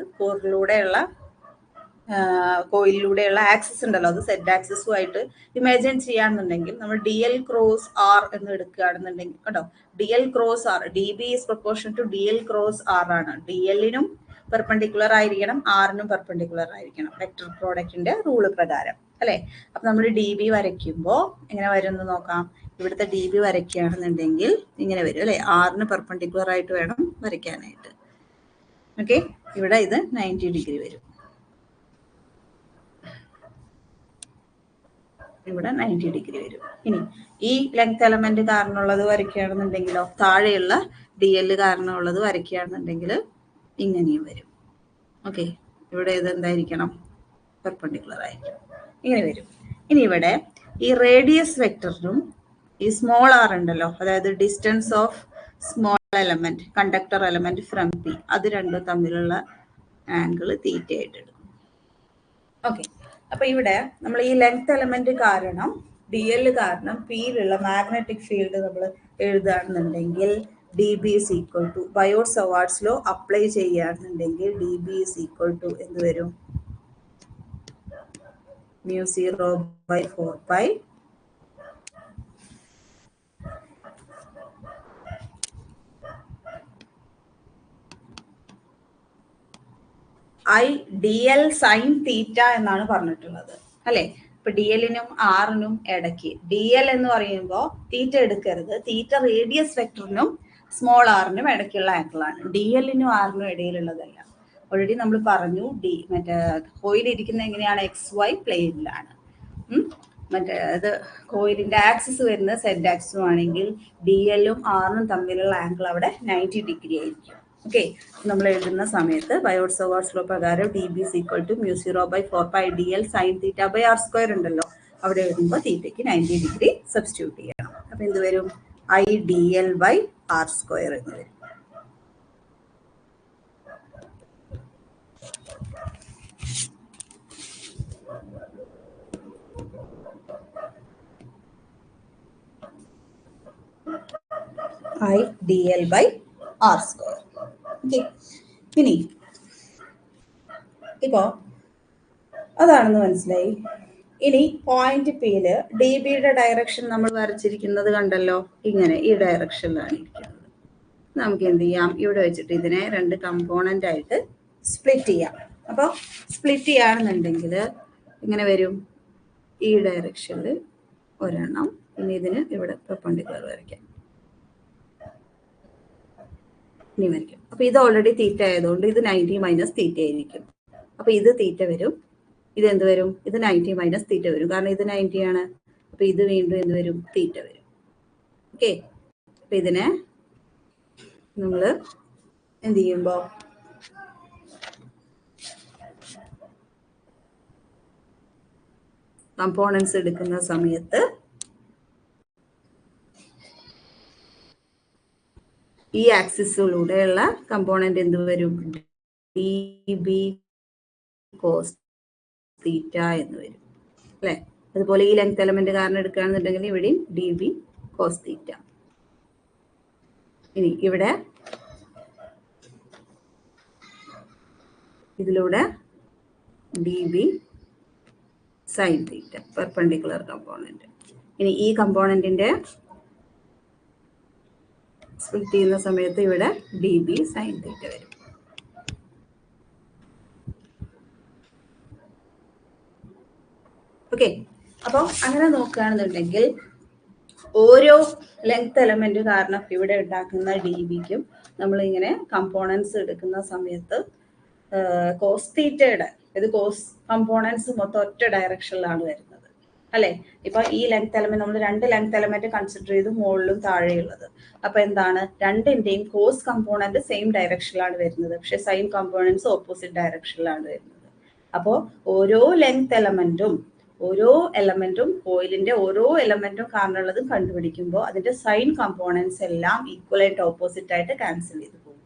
S1: കോയിലിലൂടെയുള്ള ആക്സിസ് ഉണ്ടല്ലോ, അത് Z ആക്സിസുമായിട്ട് ഇമാജിൻ ചെയ്യാണെന്നുണ്ടെങ്കിൽ നമ്മൾ DL ക്രോസ് R എന്ന് എടുക്കുകയാണെന്നുണ്ടെങ്കിൽ കേട്ടോ, DL cross R, DB is proportion to DL cross R ആണ്. DL-നും പെർപെൻഡിക്കുലർ ആയിരിക്കണം, R-നും പെർപെൻഡിക്കുലർ ആയിരിക്കണം, വെക്ടർ പ്രോഡക്റ്റിന്റെ റൂള് പ്രകാരം അല്ലെ. അപ്പൊ നമ്മൾ DB വരയ്ക്കുമ്പോൾ എങ്ങനെ വരും എന്ന് നോക്കാം. ഇവിടുത്തെ DB വരയ്ക്കുകയാണെന്നുണ്ടെങ്കിൽ ഇങ്ങനെ വരും അല്ലെ, R-ന് പെർപെൻഡിക്കുലർ ആയിട്ട് വേണം വരയ്ക്കാനായിട്ട്. ഓക്കെ, ഇവിടെ ഇത് 90 ഡിഗ്രി വരും, ഇവിടെ 90 ഡിഗ്രി വരും. ഇനി ഈ ലെങ്ത് എലമെന്റ് കാരണമുള്ളത് വരയ്ക്കുകയാണെന്നുണ്ടെങ്കിലോ, താഴെയുള്ള DL കാരണമുള്ളത് വരയ്ക്കുകയാണെന്നുണ്ടെങ്കിൽ ഇങ്ങനെയും വരും. ഓക്കെ, ഇവിടെ ഇത് എന്തായിരിക്കണം, പെർപെൻഡിക്കുലർ ആയിരിക്കും, ഇങ്ങനെ വരും. ഇനി ഇവിടെ ഈ റേഡിയസ് വെക്ടറിനും ഈ സ്മോൾ ആർ ഉണ്ടല്ലോ, അതായത് distance of small element, conductor element from P, അത് രണ്ടും തമ്മിലുള്ള ആംഗിൾ തീറ്റ ആയിട്ട് എടുക്കും. ഓക്കെ, അപ്പൊ ഇവിടെ നമ്മൾ ഈ ലെങ്ത് എലമെന്റ് കാരണം, DL കാരണം പിയിലുള്ള മാഗ്നറ്റിക് ഫീൽഡ് നമ്മൾ എഴുതുകയാണെന്നുണ്ടെങ്കിൽ DB is equal to Biot Savart law apply ചെയ്യുകയാണെന്നുണ്ടെങ്കിൽ DB is equal to എന്ത് വരും, μ0/4π I/dl സൈൻ തീറ്റ എന്നാണ് പറഞ്ഞിട്ടുള്ളത് അല്ലെ. ഇപ്പൊ DL-നും R-നും ഇടയ്ക്ക്, DL എന്ന് പറയുമ്പോൾ തീറ്റ എടുക്കരുത്, തീറ്റ റേഡിയസ് വെക്ടറിനും സ്മോൾ R-നും ഇടയ്ക്കുള്ള ആംഗിളാണ്, DL-നും R-നും ഇടയിലുള്ളതല്ല. ഓൾറെഡി നമ്മൾ പറഞ്ഞു, മറ്റേ കോയിലിരിക്കുന്ന എങ്ങനെയാണ്, XY പ്ലെയിനിലാണ്. മറ്റേ അത് കോയിലിന്റെ ആക്സിസ് വരുന്നത് Z ആക്സിസും ആണെങ്കിൽ DL-ഉം R-നും തമ്മിലുള്ള ആംഗിൾ അവിടെ 90 ഡിഗ്രി ആയിരിക്കും. ഓക്കെ, നമ്മൾ എഴുതുന്ന സമയത്ത് ബയോട്ട് സവാർട്സ് ലോ പ്രകാരം DB is equal to μ0/4π DL sine theta by R² ഉണ്ടല്ലോ, അവിടെ എഴുതുമ്പോൾ തീറ്റയ്ക്ക് 90 ഡിഗ്രി സബ്സ്റ്റിറ്റ്യൂട്ട് ചെയ്യണം. അപ്പൊ എന്ത് വരും, I/dl/R² എന്ന് വരും. I/dl/R². ഇനി ഇപ്പോ അതാണെന്ന് മനസ്സിലായി. ഇനി പോയിന്റ് പിയില് DB-യുടെ ഡയറക്ഷൻ നമ്മൾ വരച്ചിരിക്കുന്നത് കണ്ടല്ലോ, ഇങ്ങനെ ഈ ഡയറക്ഷനിലാണ് ഇരിക്കുന്നത്. നമുക്ക് എന്ത് ചെയ്യാം, ഇവിടെ വെച്ചിട്ട് ഇതിനെ രണ്ട് കമ്പോണന്റ് ആയിട്ട് സ്പ്ലിറ്റ് ചെയ്യാം. അപ്പോൾ സ്പ്ലിറ്റ് ചെയ്യുകയാണെന്നുണ്ടെങ്കിൽ ഇങ്ങനെ വരും, ഈ ഡയറക്ഷനിൽ ഒരെണ്ണം, പിന്നെ ഇതിന് ഇവിടെ പെർപെൻഡിക്കുലർ വരയ്ക്കാം, ഇനി വരയ്ക്കും. അപ്പൊ ഇത് ഓൾറെഡി തീറ്റ ആയതുകൊണ്ട് ഇത് 90 മൈനസ് തീറ്റ ആയിരിക്കും. അപ്പൊ ഇത് തീറ്റ വരും, ഇത് എന്ത് വരും, ഇത് 90 മൈനസ് തീറ്റ വരും, കാരണം ഇത് 90 ആണ്. അപ്പൊ ഇത് വീണ്ടും എന്ത് വരും, തീറ്റ വരും. ഓക്കെ, അപ്പൊ ഇതിനെ നമ്മൾ എന്ത് ചെയ്യുമ്പോ കമ്പോണൻസ് എടുക്കുന്ന സമയത്ത് ഈ ആക്സിസിലൂടെയുള്ള കമ്പോണന്റ് എന്ത് വരും, dB cos തീറ്റ എന്ന് വരും അല്ലേ. അതുപോലെ ഈ ലെങ്ത് എലമെന്റ് കാരണം എടുക്കുകയാണെന്നുണ്ടെങ്കിൽ ഇവിടെയും dB cos തീറ്റ. ഇനി ഇവിടെ ഇതിലൂടെ dB sin തീറ്റ പെർപെൻഡിക്കുലർ കമ്പോണന്റ്. ഇനി ഈ കമ്പോണന്റിന്റെ സ്പ്ലിറ്റ് ചെയ്യുന്ന സമയത്ത് ഇവിടെ dB sin തീറ്റ വരും. ഓക്കെ, അപ്പോൾ അങ്ങനെ നോക്കുകയാണെന്നുണ്ടെങ്കിൽ ഓരോ ലെങ്ത് എലമെന്റ് കാരണം ഇവിടെ ഉണ്ടാക്കുന്ന dBക്കും നമ്മളിങ്ങനെ കമ്പോണൻസ് എടുക്കുന്ന സമയത്ത് കോസ് തീറ്റയുടെ ഇത് കോസ് കമ്പോണൻസ് മൊത്തം ഒറ്റ ഡയറക്ഷനിലാണ് വരുന്നത് അല്ലെ. ഇപ്പൊ ഈ ലെങ്ത് എലമെന്റ് നമ്മൾ രണ്ട് ലെങ്ത് എലമെന്റ് കൺസിഡർ ചെയ്തു, മുകളിലും താഴെയുള്ളത്. അപ്പൊ എന്താണ്, രണ്ടിന്റെയും കോസ് കമ്പോണന്റ് സെയിം ഡയറക്ഷനിലാണ് വരുന്നത്, പക്ഷെ സൈൻ കമ്പോണൻസ് ഓപ്പോസിറ്റ് ഡയറക്ഷനിലാണ് വരുന്നത്. അപ്പോൾ ഓരോ ലെങ്ത് എലമെന്റും കോയിലിന്റെ ഓരോ എലമെന്റും കാരണമുള്ളതും കണ്ടുപിടിക്കുമ്പോൾ അതിന്റെ സൈൻ കമ്പോണൻസ് എല്ലാം ഈക്വൽ ആയിട്ട് ഓപ്പോസിറ്റ് ആയിട്ട് ക്യാൻസൽ ചെയ്ത് പോകും.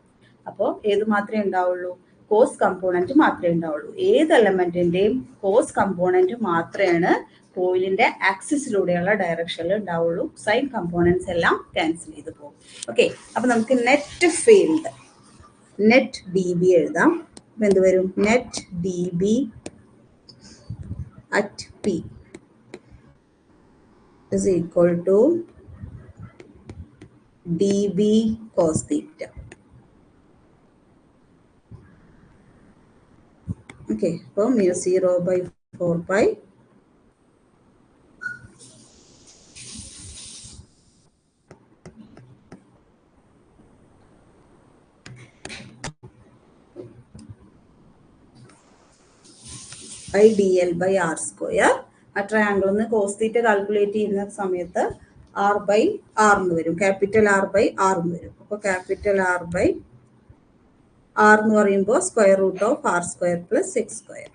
S1: അപ്പോൾ ഏത് മാത്രമേ ഉണ്ടാവുള്ളൂ, കോസ് കമ്പോണന്റ് മാത്രമേ ഉണ്ടാവുള്ളൂ. ഏത് എലമെന്റിന്റെയും കോസ് കമ്പോണന്റ് മാത്രമാണ് കോയിലിന്റെ ആക്സിസിലൂടെയുള്ള ഡയറക്ഷനിൽ ഉണ്ടാവുള്ളൂ. സൈൻ കമ്പോണൻസ് എല്ലാം ക്യാൻസൽ ചെയ്ത് പോകും. ഓക്കെ, അപ്പൊ നമുക്ക് നെറ്റ് ഫീൽഡ് നെറ്റ് dB എഴുതാം. എന്ത് വരും, net dB at P is equal to dB cos theta. Okay, so mu 0 by 4 pi dl by r square. ആ ട്രയാങ്കിളിൽ കോസ് തീറ്റ കാൽക്കുലേറ്റ് ചെയ്യുന്ന സമയത്ത് r by r എന്ന് വരും, ക്യാപിറ്റൽ R by r എന്ന് വരും. അപ്പോൾ ക്യാപിറ്റൽ R by r എന്ന് പറയുമ്പോൾ square root of r square plus x square.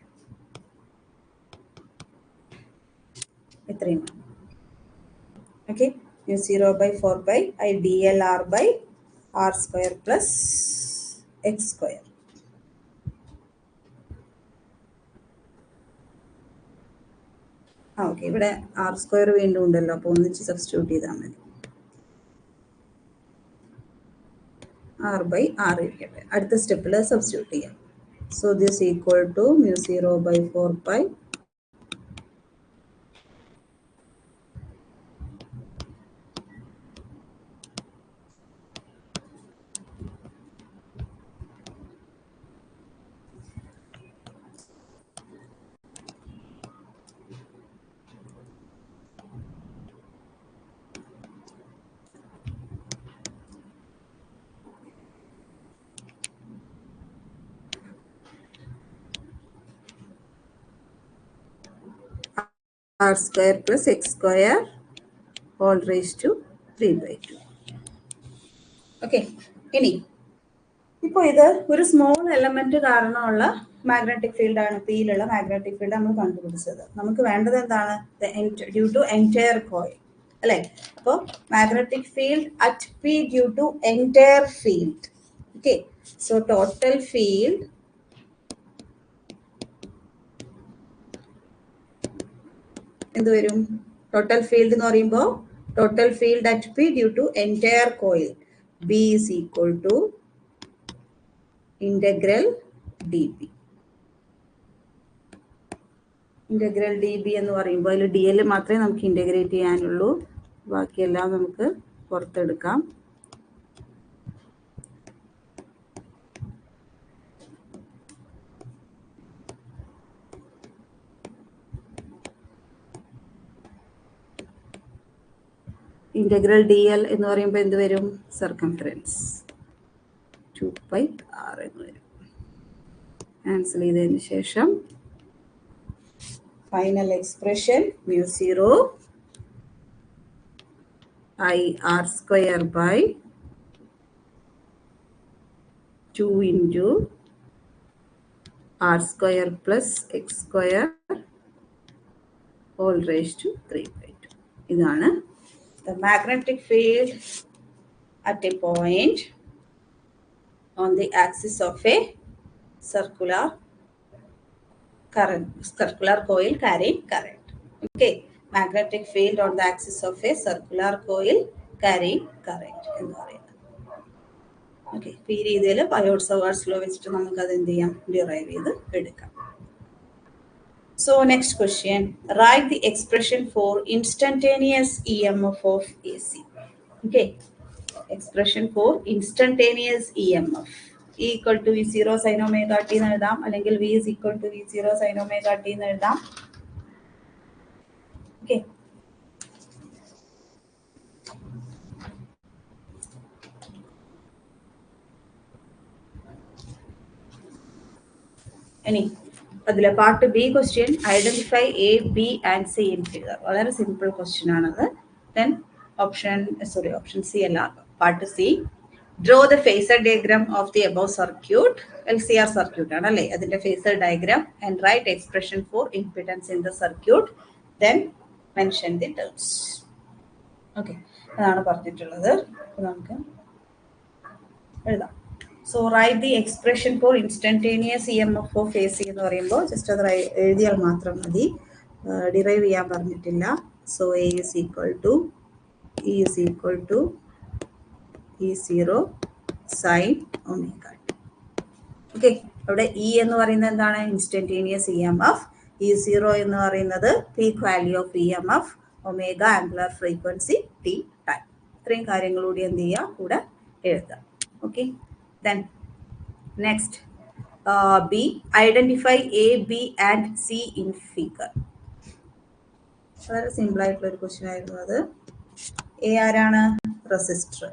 S1: ഇത്രയും. Okay, 0 by 4 by dl r by r square plus x square. Okay, ഇവിടെ ആർ സ്ക്വയർ വീണ്ടും ഉണ്ടല്ലോ, അപ്പോൾ ഒന്നിച്ച് സബ്സ്റ്റിറ്റ്യൂട്ട് ചെയ്താൽ മതി. r by r ഇരിക്കട്ടെ, അടുത്ത സ്റ്റെപ്പിൽ സബ്സ്റ്റിറ്റ്യൂട്ട് ചെയ്യാം. So this equal to mu 0 by 4 pi r square plus x square all raised to 3 by 2. Okay, ഇനി ഇപ്പോൾ ഇത് ഒരു സ്മോൾ എലമെന്റ് കാരണമുള്ള മാഗ്നറ്റിക് ഫീൽഡ് ആണ്, പിയിലുള്ള മാഗ്നറ്റിക് ഫീൽഡ് നമ്മൾ കണ്ടുപിടിച്ചത്. നമുക്ക് വേണ്ടത് എന്താണ്, ഡ്യൂ ടു എൻറ്റയർ കോയിൽ അല്ലെ. അപ്പോൾ magnetic field at P due to entire field. Okay, so total field എന്ത് വരും, ടോട്ടൽ ഫീൽഡ് എന്ന് പറയുമ്പോൾ total field at P due to entire coil B is equal to integral D B. Integral D B എന്ന് പറയുമ്പോൾ അതിൽ ഡി എൽ മാത്രമേ നമുക്ക് ഇന്റഗ്രേറ്റ് ചെയ്യാനുള്ളൂ, ബാക്കിയെല്ലാം നമുക്ക് പുറത്തെടുക്കാം. ഇന്റഗ്രൽ ഡി എൽ എന്ന് പറയുമ്പോൾ എന്ത് വരും, സർക്കംഫറൻസ് 2 pi r എന്ന് വരും. ക്യാൻസൽ ചെയ്തതിന് ശേഷം final expression mu 0 I r square by 2 into r square plus x square all raised to 3 by 2. ഇതാണ് the magnetic field at a point on the axis of a circular current, circular coil carrying current. Okay, magnetic field on the axis of a circular coil carrying current എന്ന് പറയുന്നത്. ഓക്കെ, ഈ രീതിയിൽ ബയോട്ട്-സവാർട്സ് ലോ വെച്ചിട്ട് നമുക്ക് അത് എന്ത് ചെയ്യാം, ഡിറൈവ് ചെയ്ത് എടുക്കാം. So next question, write the expression for instantaneous EMF of AC. Okay, expression for instantaneous EMF E equal to V0 sin omega t എന്ന് എഴുതാം, അല്ലെങ്കിൽ V is equal to V0 sin omega t എന്ന് എഴുതാം. Okay, ഇനി അതിലെ part B question, identify A B and C in figure. വളരെ സിമ്പിൾ ക്വസ്റ്റ്യൻ ആണത്. ദെൻ ഓപ്ഷൻ സി അല്ല, part C, draw the phasor diagram of the above circuit. LCR circuit ആണ് അല്ലേ, അതിന്റെ phasor diagram, and write expression for impedance in the circuit, then mention the terms. Okay, അതാണ് പറഞ്ഞിട്ടുള്ളത്. നമുക്ക് എഴുതാം. So write the expression for instantaneous EMF of AC എന്ന് പറയുമ്പോൾ ജസ്റ്റ് അത് എഴുതിയാൽ മാത്രം മതി, ഡിറൈവ് ചെയ്യാൻ പറഞ്ഞിട്ടില്ല. So A is equal to E0 sin omega t. Okay, അവിടെ E എന്ന് പറയുന്നത് എന്താണ്, ഇൻസ്റ്റന്റേനിയസ് EMF, E0 എന്ന് പറയുന്നത് peak value of EMF, omega angular frequency, T time. ഇത്രയും കാര്യങ്ങളൂടി എന്ത് ചെയ്യുക, കൂടെ എഴുതാം. Okay, then next B, identify A, B and C in figure. വളരെ സിമ്പിൾ ആയിട്ടുള്ള ഒരു ക്വസ്റ്റ്യൻ ആയിരുന്നു അത്. എ ആരാണ്, resistor,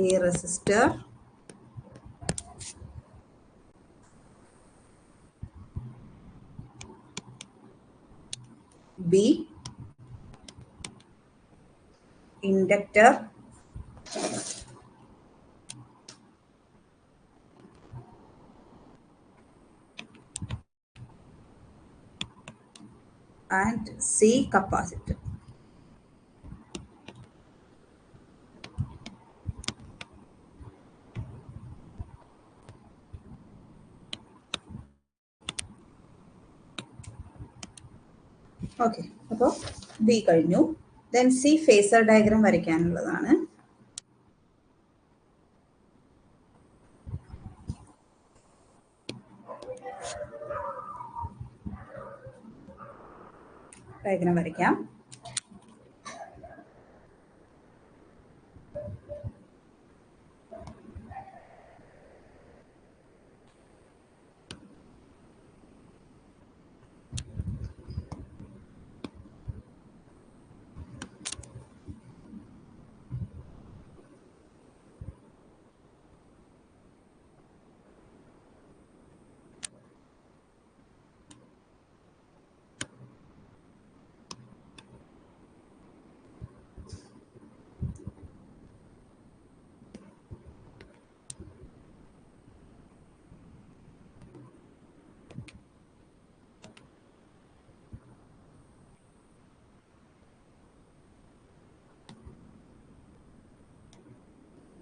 S1: A resistor, B inductor, and C capacitor. Okay, അപ്പോൾ ബി കഴിഞ്ഞു. ദെൻ സി ഫേസർ ഡയഗ്രാം വരയ്ക്കാനുള്ളതാണ്. ഡയഗ്രാം വരയ്ക്കാം.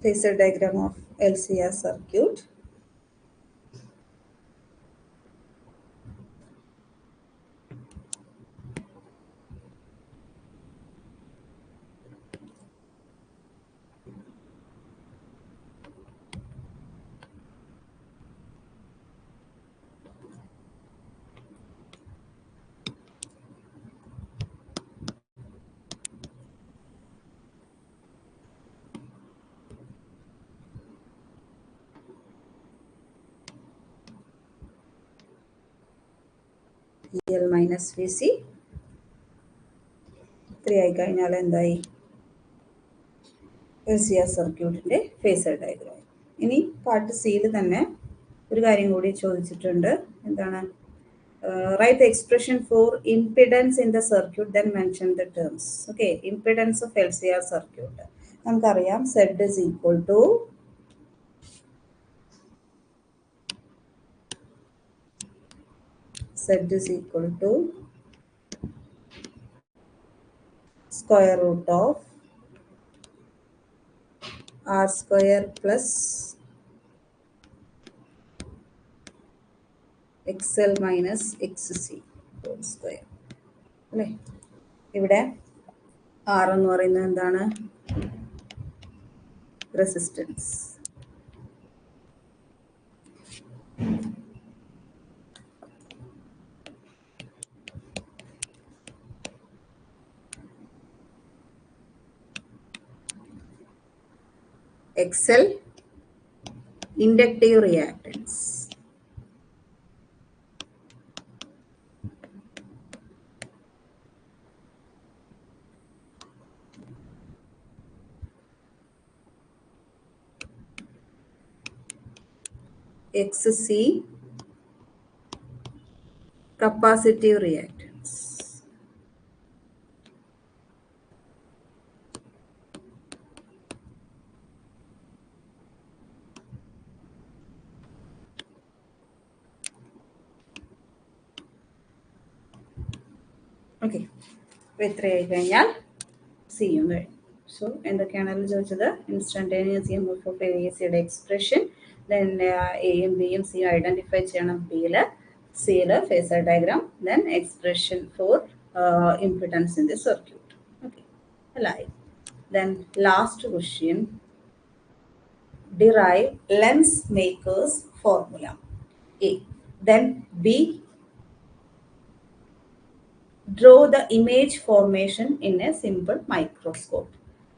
S1: Phasor diagram of LCR circuit. EL minus VC 3 ആയി കഴിഞ്ഞാൽ എന്തായി, LCR സർക്യൂട്ടിന്റെ ഫേസർ ഡയഗ്രാം. ഇനി പാർട്ട് സിയിൽ തന്നെ ഒരു കാര്യം കൂടി ചോദിച്ചിട്ടുണ്ട്. എന്താണ്, write the expression for impedance in the circuit, then mention the terms. Okay, impedance of LCR circuit നമുക്കറിയാം, Z is equal to square root of R square plus XL minus XC whole square അല്ലേ. ഇവിടെ R എന്ന് പറയുന്നത് എന്താണ്? Resistance. XL inductive reactance. XC capacitive reactance. Okay, അപ്പോൾ ഇത്രയായി കഴിഞ്ഞാൽ സിയും കഴിഞ്ഞു. സോ എന്തൊക്കെയാണെങ്കിലും ചോദിച്ചത് ഇൻസ്റ്റൻറ്റേനിയസ് EMF ഓഫ് ACയുടെ എക്സ്പ്രഷൻ, ദെൻ എയും ബിയും സിയും ഐഡൻറ്റിഫൈ ചെയ്യണം ബിയിൽ, സിയിൽ phasor diagram, then expression for impedance in the circuit. Okay, അല്ലായി. Then last question, derive lens maker's formula. A. Then B. Draw the image formation in a simple microscope.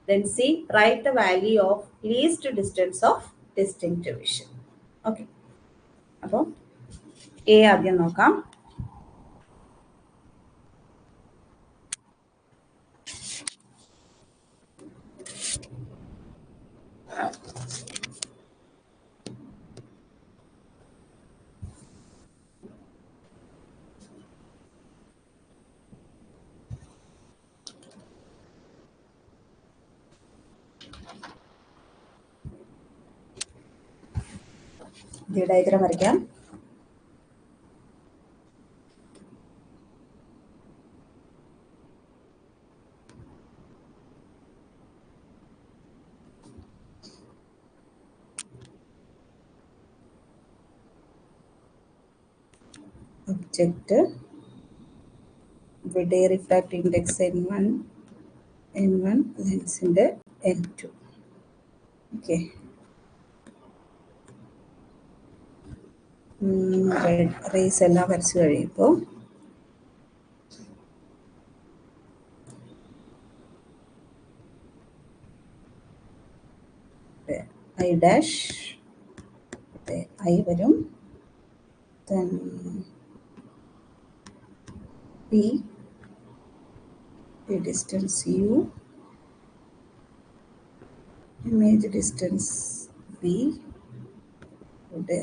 S1: Then C. Write the value of least distance of distinct vision. Okay. അപ്പോൾ A ആദ്യം നോക്കാം. ഈ ഡയഗ്രാം വരയ്ക്കാം. ഒബ്ജക്റ്റ്, ഇവിടെ റിഫ്രാക്റ്റീവ് ഇൻഡെക്സ് N1, ലെൻസിൻ്റെ N2. ഓക്കെ, റേസ് എല്ലാം വരച്ച് കഴിയുമ്പോൾ ഐ ഡാഷ് ഐ വരും, then P distance U, image distance B, ഇവിടെ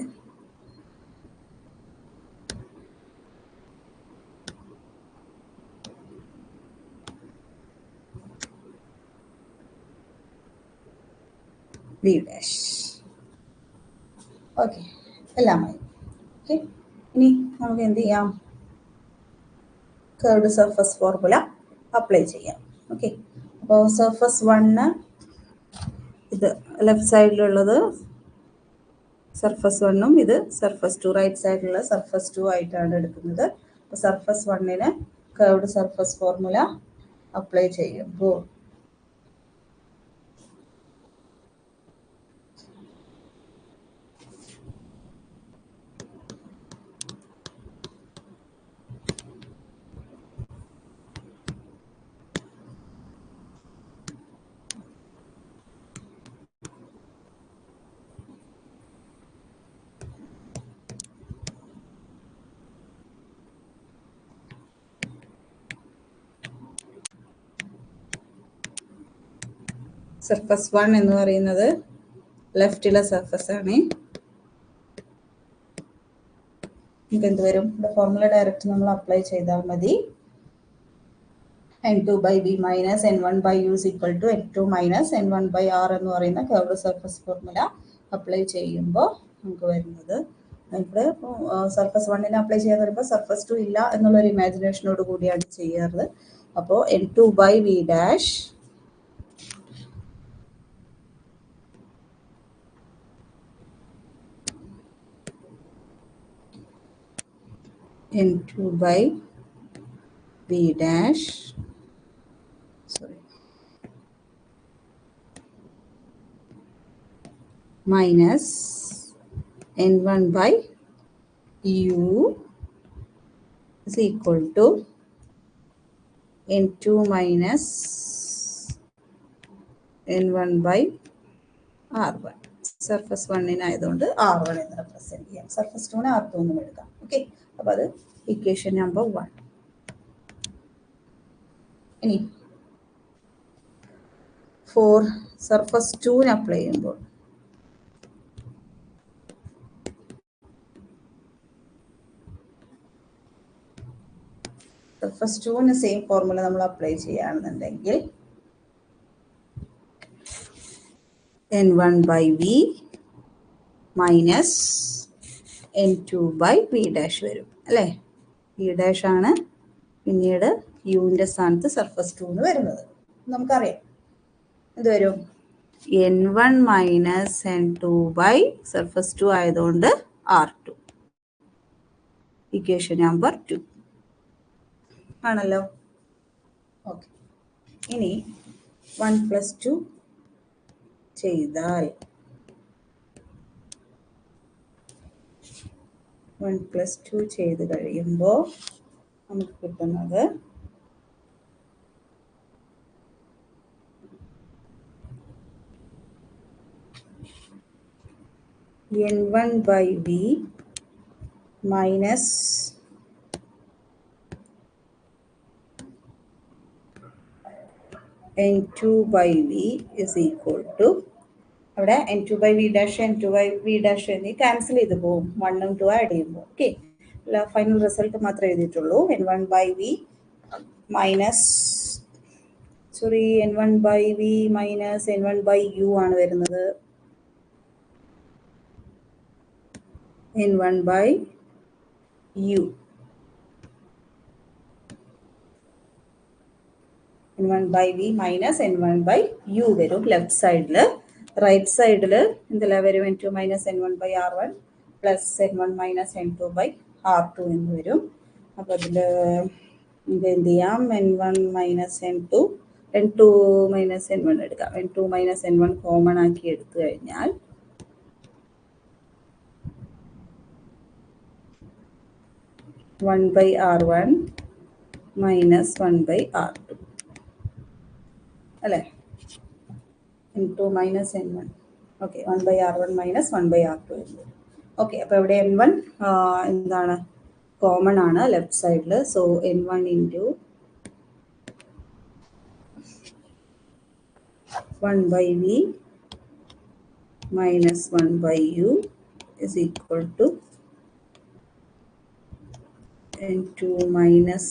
S1: ബി ഡാഷ്. ഓക്കെ, എല്ലാമായി. ഓക്കെ, ഇനി നമുക്ക് എന്ത് ചെയ്യാം? കർവ്ഡ് സർഫസ് ഫോർമുല അപ്ലൈ ചെയ്യാം. ഓക്കെ, അപ്പോൾ സർഫസ് 1 ഇത് ലെഫ്റ്റ് സൈഡിലുള്ളത് സർഫസ് 1ഉം ഇത് സർഫസ് 2 റൈറ്റ് സൈഡിലുള്ള സർഫസ് 2 ആയിട്ടാണ് എടുക്കുന്നത്. അപ്പോൾ സർഫസ് 1ന് കർവ്ഡ് സർഫസ് ഫോർമുല അപ്ലൈ ചെയ്യുമ്പോൾ സർഫസ് 1 എന്ന് പറയുന്നത് ലെഫ്റ്റിലെ സർഫസ് ആണ്. നമുക്ക് എന്ത് വരും? ഇവിടെ ഫോർമുല ഡയറക്റ്റ് നമ്മൾ അപ്ലൈ ചെയ്താൽ മതി. N2/V minus N1/U is equal to N2 minus N1/R എന്ന് പറയുന്ന കർവ്ഡ് സർഫസ് ഫോർമുല അപ്ലൈ ചെയ്യുമ്പോൾ നമുക്ക് വരുന്നത്, ഇവിടെ സർഫസ് 1ന് അപ്ലൈ ചെയ്യാൻ വരുമ്പോൾ സർഫസ് 2 ഇല്ല എന്നുള്ളൊരു ഇമാജിനേഷനോട് കൂടിയാണ് ചെയ്യാറ്. അപ്പോൾ N2/V dash N2 by V dash, sorry, minus N1 by U is equal to N2 minus N1 by R1. Surface 1 ആയതുകൊണ്ട് R1 എന്ന് റെപ്രസെന്റ് ചെയ്യാം. സർഫസ് 2 R2 എന്നും എടുക്കാം. ഓക്കെ, അപ്പോൾ അത് ഇക്വേഷൻ നമ്പർ 1. ഇനി ഫോർ സർഫസ് 2 അപ്ലൈ ചെയ്യുമ്പോൾ സർഫസ് 2 സെയിം ഫോർമുല നമ്മൾ അപ്ലൈ ചെയ്യുകയാണെന്നുണ്ടെങ്കിൽ N1 by V minus N2 by V dash വരും അല്ലേ. V ഡാഷ് ആണ് പിന്നീട് യുവിൻ്റെ സ്ഥാനത്ത് സർഫസ് 2 വരുന്നത്. നമുക്കറിയാം എന്ത് വരും, N1 minus N2 by surface 2 ആയതുകൊണ്ട് R2. ഇക്വേഷൻ നമ്പർ 2 ആണല്ലോ. ഓക്കെ, ഇനി 1+2 ചെയ്താൽ 1+2 ചെയ്ത് കഴിയുമ്പോൾ നമുക്ക് കിട്ടുന്നത് N1 by V minus N2 by V is equal to, അവിടെ N2 by V dash N2 by V dash എന്നീ ക്യാൻസൽ ചെയ്ത് പോകും 1 ഉം 2 ആഡ് ചെയ്യുമ്പോൾ. ഓക്കെ, ഫൈനൽ റിസൾട്ട് മാത്രമേ എഴുതിയിട്ടുള്ളൂ. N1 by V minus N1 by V minus N1 by U ആണ് വരുന്നത്. N1 by U, N1 by V minus N1 by U വരും ലെഫ്റ്റ് സൈഡിൽ. റൈറ്റ് സൈഡിൽ എന്തെല്ലാം വരും, N2 minus N1 by R1 plus N1 minus N2 by R2 എന്ന് വരും. അപ്പോൾ അതിൽ ഇത് എന്ത് ചെയ്യാം, N1 minus N2 minus N1 എടുക്കാം. N2 മൈനസ് N1 കോമൺ ആക്കി എടുത്തു കഴിഞ്ഞാൽ one by R1 minus 1 by R2 അല്ലേ. N2 minus N1, okay, 1 by R1 minus 1 by R2 എന്ന് വരും. ഓക്കെ, അപ്പോൾ ഇവിടെ N1 എന്താണ്, കോമൺ ആണ് ലെഫ്റ്റ് സൈഡിൽ. So N1 into 1 by V minus 1 by U is equal to N2 minus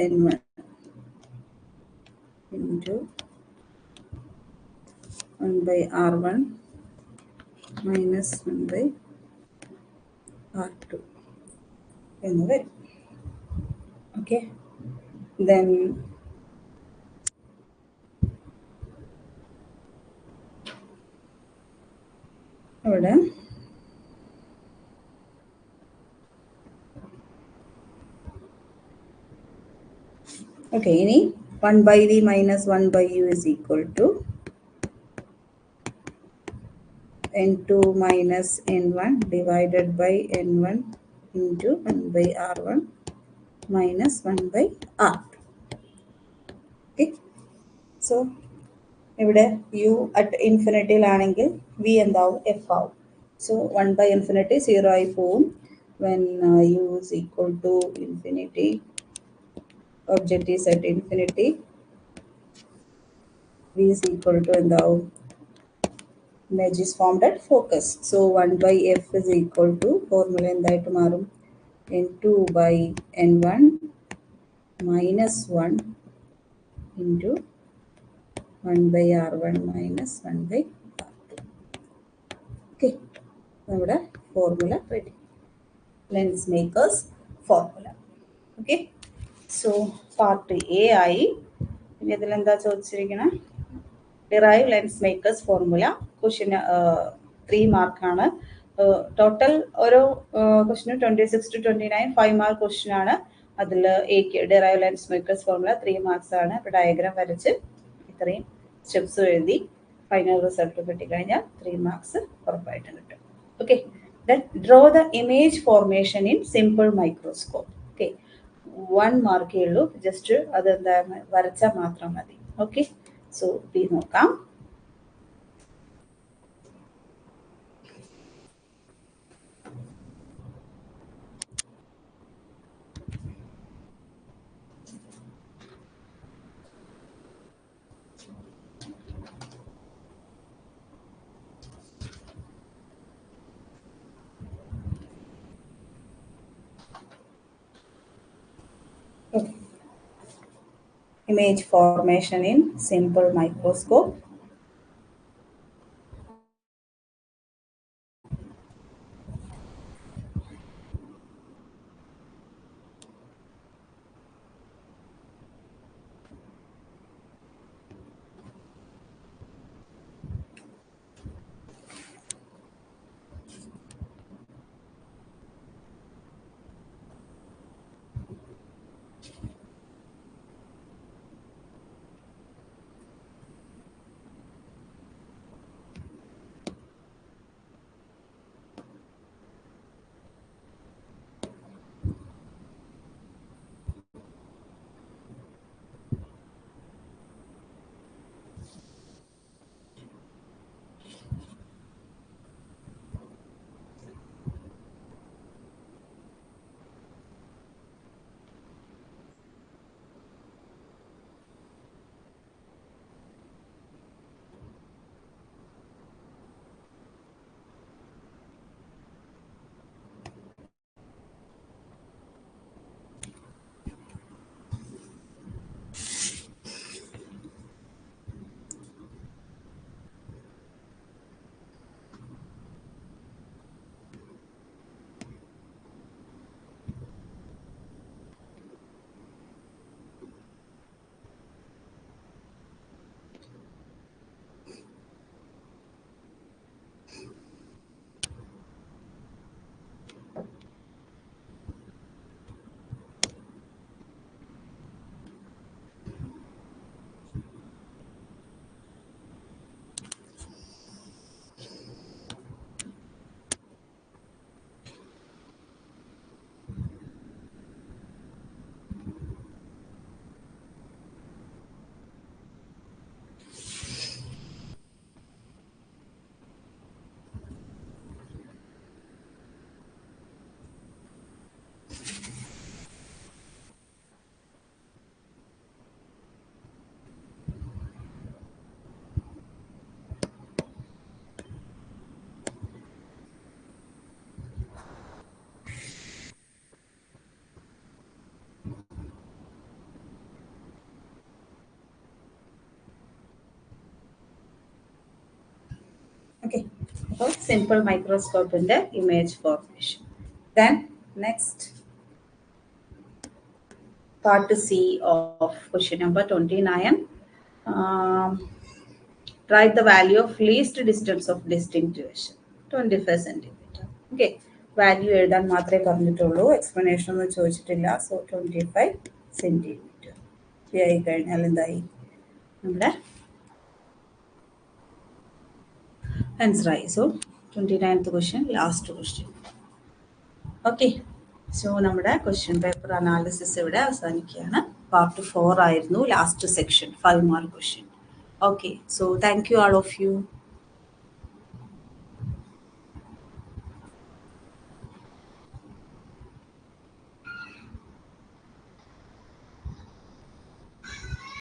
S1: N1 into 1 by R1 minus 1 by R2 എന്ന് വരും. ഓക്കെ, ദെൻ ഇവിടെ ഓക്കെ, ഇനി 1 by V minus 1 by U is equal to N2 minus N1 divided by N1 into 1 by R1 minus 1 by R2. Okay, so ഇവിടെ U അറ്റ് ഇൻഫിനിറ്റിയിലാണെങ്കിൽ V എന്താവും, F ആവും. സോ 1 by infinity 0 ആയി പോവും. when U is equal to infinity, object is at infinity, V is equal to എന്താവും, image is formed at focus. So 1 by F is equal to formula എന്തായിട്ട് മാറും, N2 by N1 minus 1 into 1 by R1 minus 1 by R2. Okay, നമ്മുടെ formula ready, lens makers formula. Okay, so part A ആയി. പിന്നെ ഇതിലെന്താ ചോദിച്ചിരിക്കണം, derive lens makers formula. Question 3 മാർക്കാണ്. ടോട്ടൽ ഓരോ ക്വസ്റ്റിനും 26 to 29 5 മാർക്ക് ക്വസ്റ്റ്യൻ ആണ്. അതിൽ എക്ക് ഡെറൈവ് ലൈൻ സ്മേക്കേഴ്സ് ഫോർമുല 3 മാർക്സ് ആണ്. ഇപ്പോൾ ഡയഗ്രാം വരച്ച് ഇത്രയും സ്റ്റെപ്സ് എഴുതി ഫൈനൽ റിസൾട്ട് കിട്ടിക്കഴിഞ്ഞാൽ 3 മാർക്സ് ഉറപ്പായിട്ടും കിട്ടും. Okay, then draw the image formation in simple microscope. Okay, 1 മാർക്കേ ഉള്ളൂ, ജസ്റ്റ് അതെന്താണ് വരച്ചാൽ മാത്രം മതി. ഓക്കെ, സോ ബി നോക്കാം. Image formation in simple microscope. Okay, so simple microscope in the image formation. Then next, part C of question number 29. Write the value of least distance of distinction, 25 centimeter. Okay, value എഴുതാൻ മാത്രമേ പറഞ്ഞിട്ടുള്ളൂ, എക്സ്പ്ലനേഷൻ ഒന്നും ചോദിച്ചിട്ടില്ല. സോ 25 centimeter ആയി കഴിഞ്ഞാൽ എന്തായി നമ്മുടെ ആൻസർ ആയി. So 29th question last question. Okay, so നമ്മുടെ ക്വസ്റ്റ്യൻ പേപ്പർ അനാലിസിസ് ഇവിടെ അവസാനിക്കുകയാണ്. പാർട്ട് 4 ആയിരുന്നു last section, 5 mark question. Okay, so thank you all of you.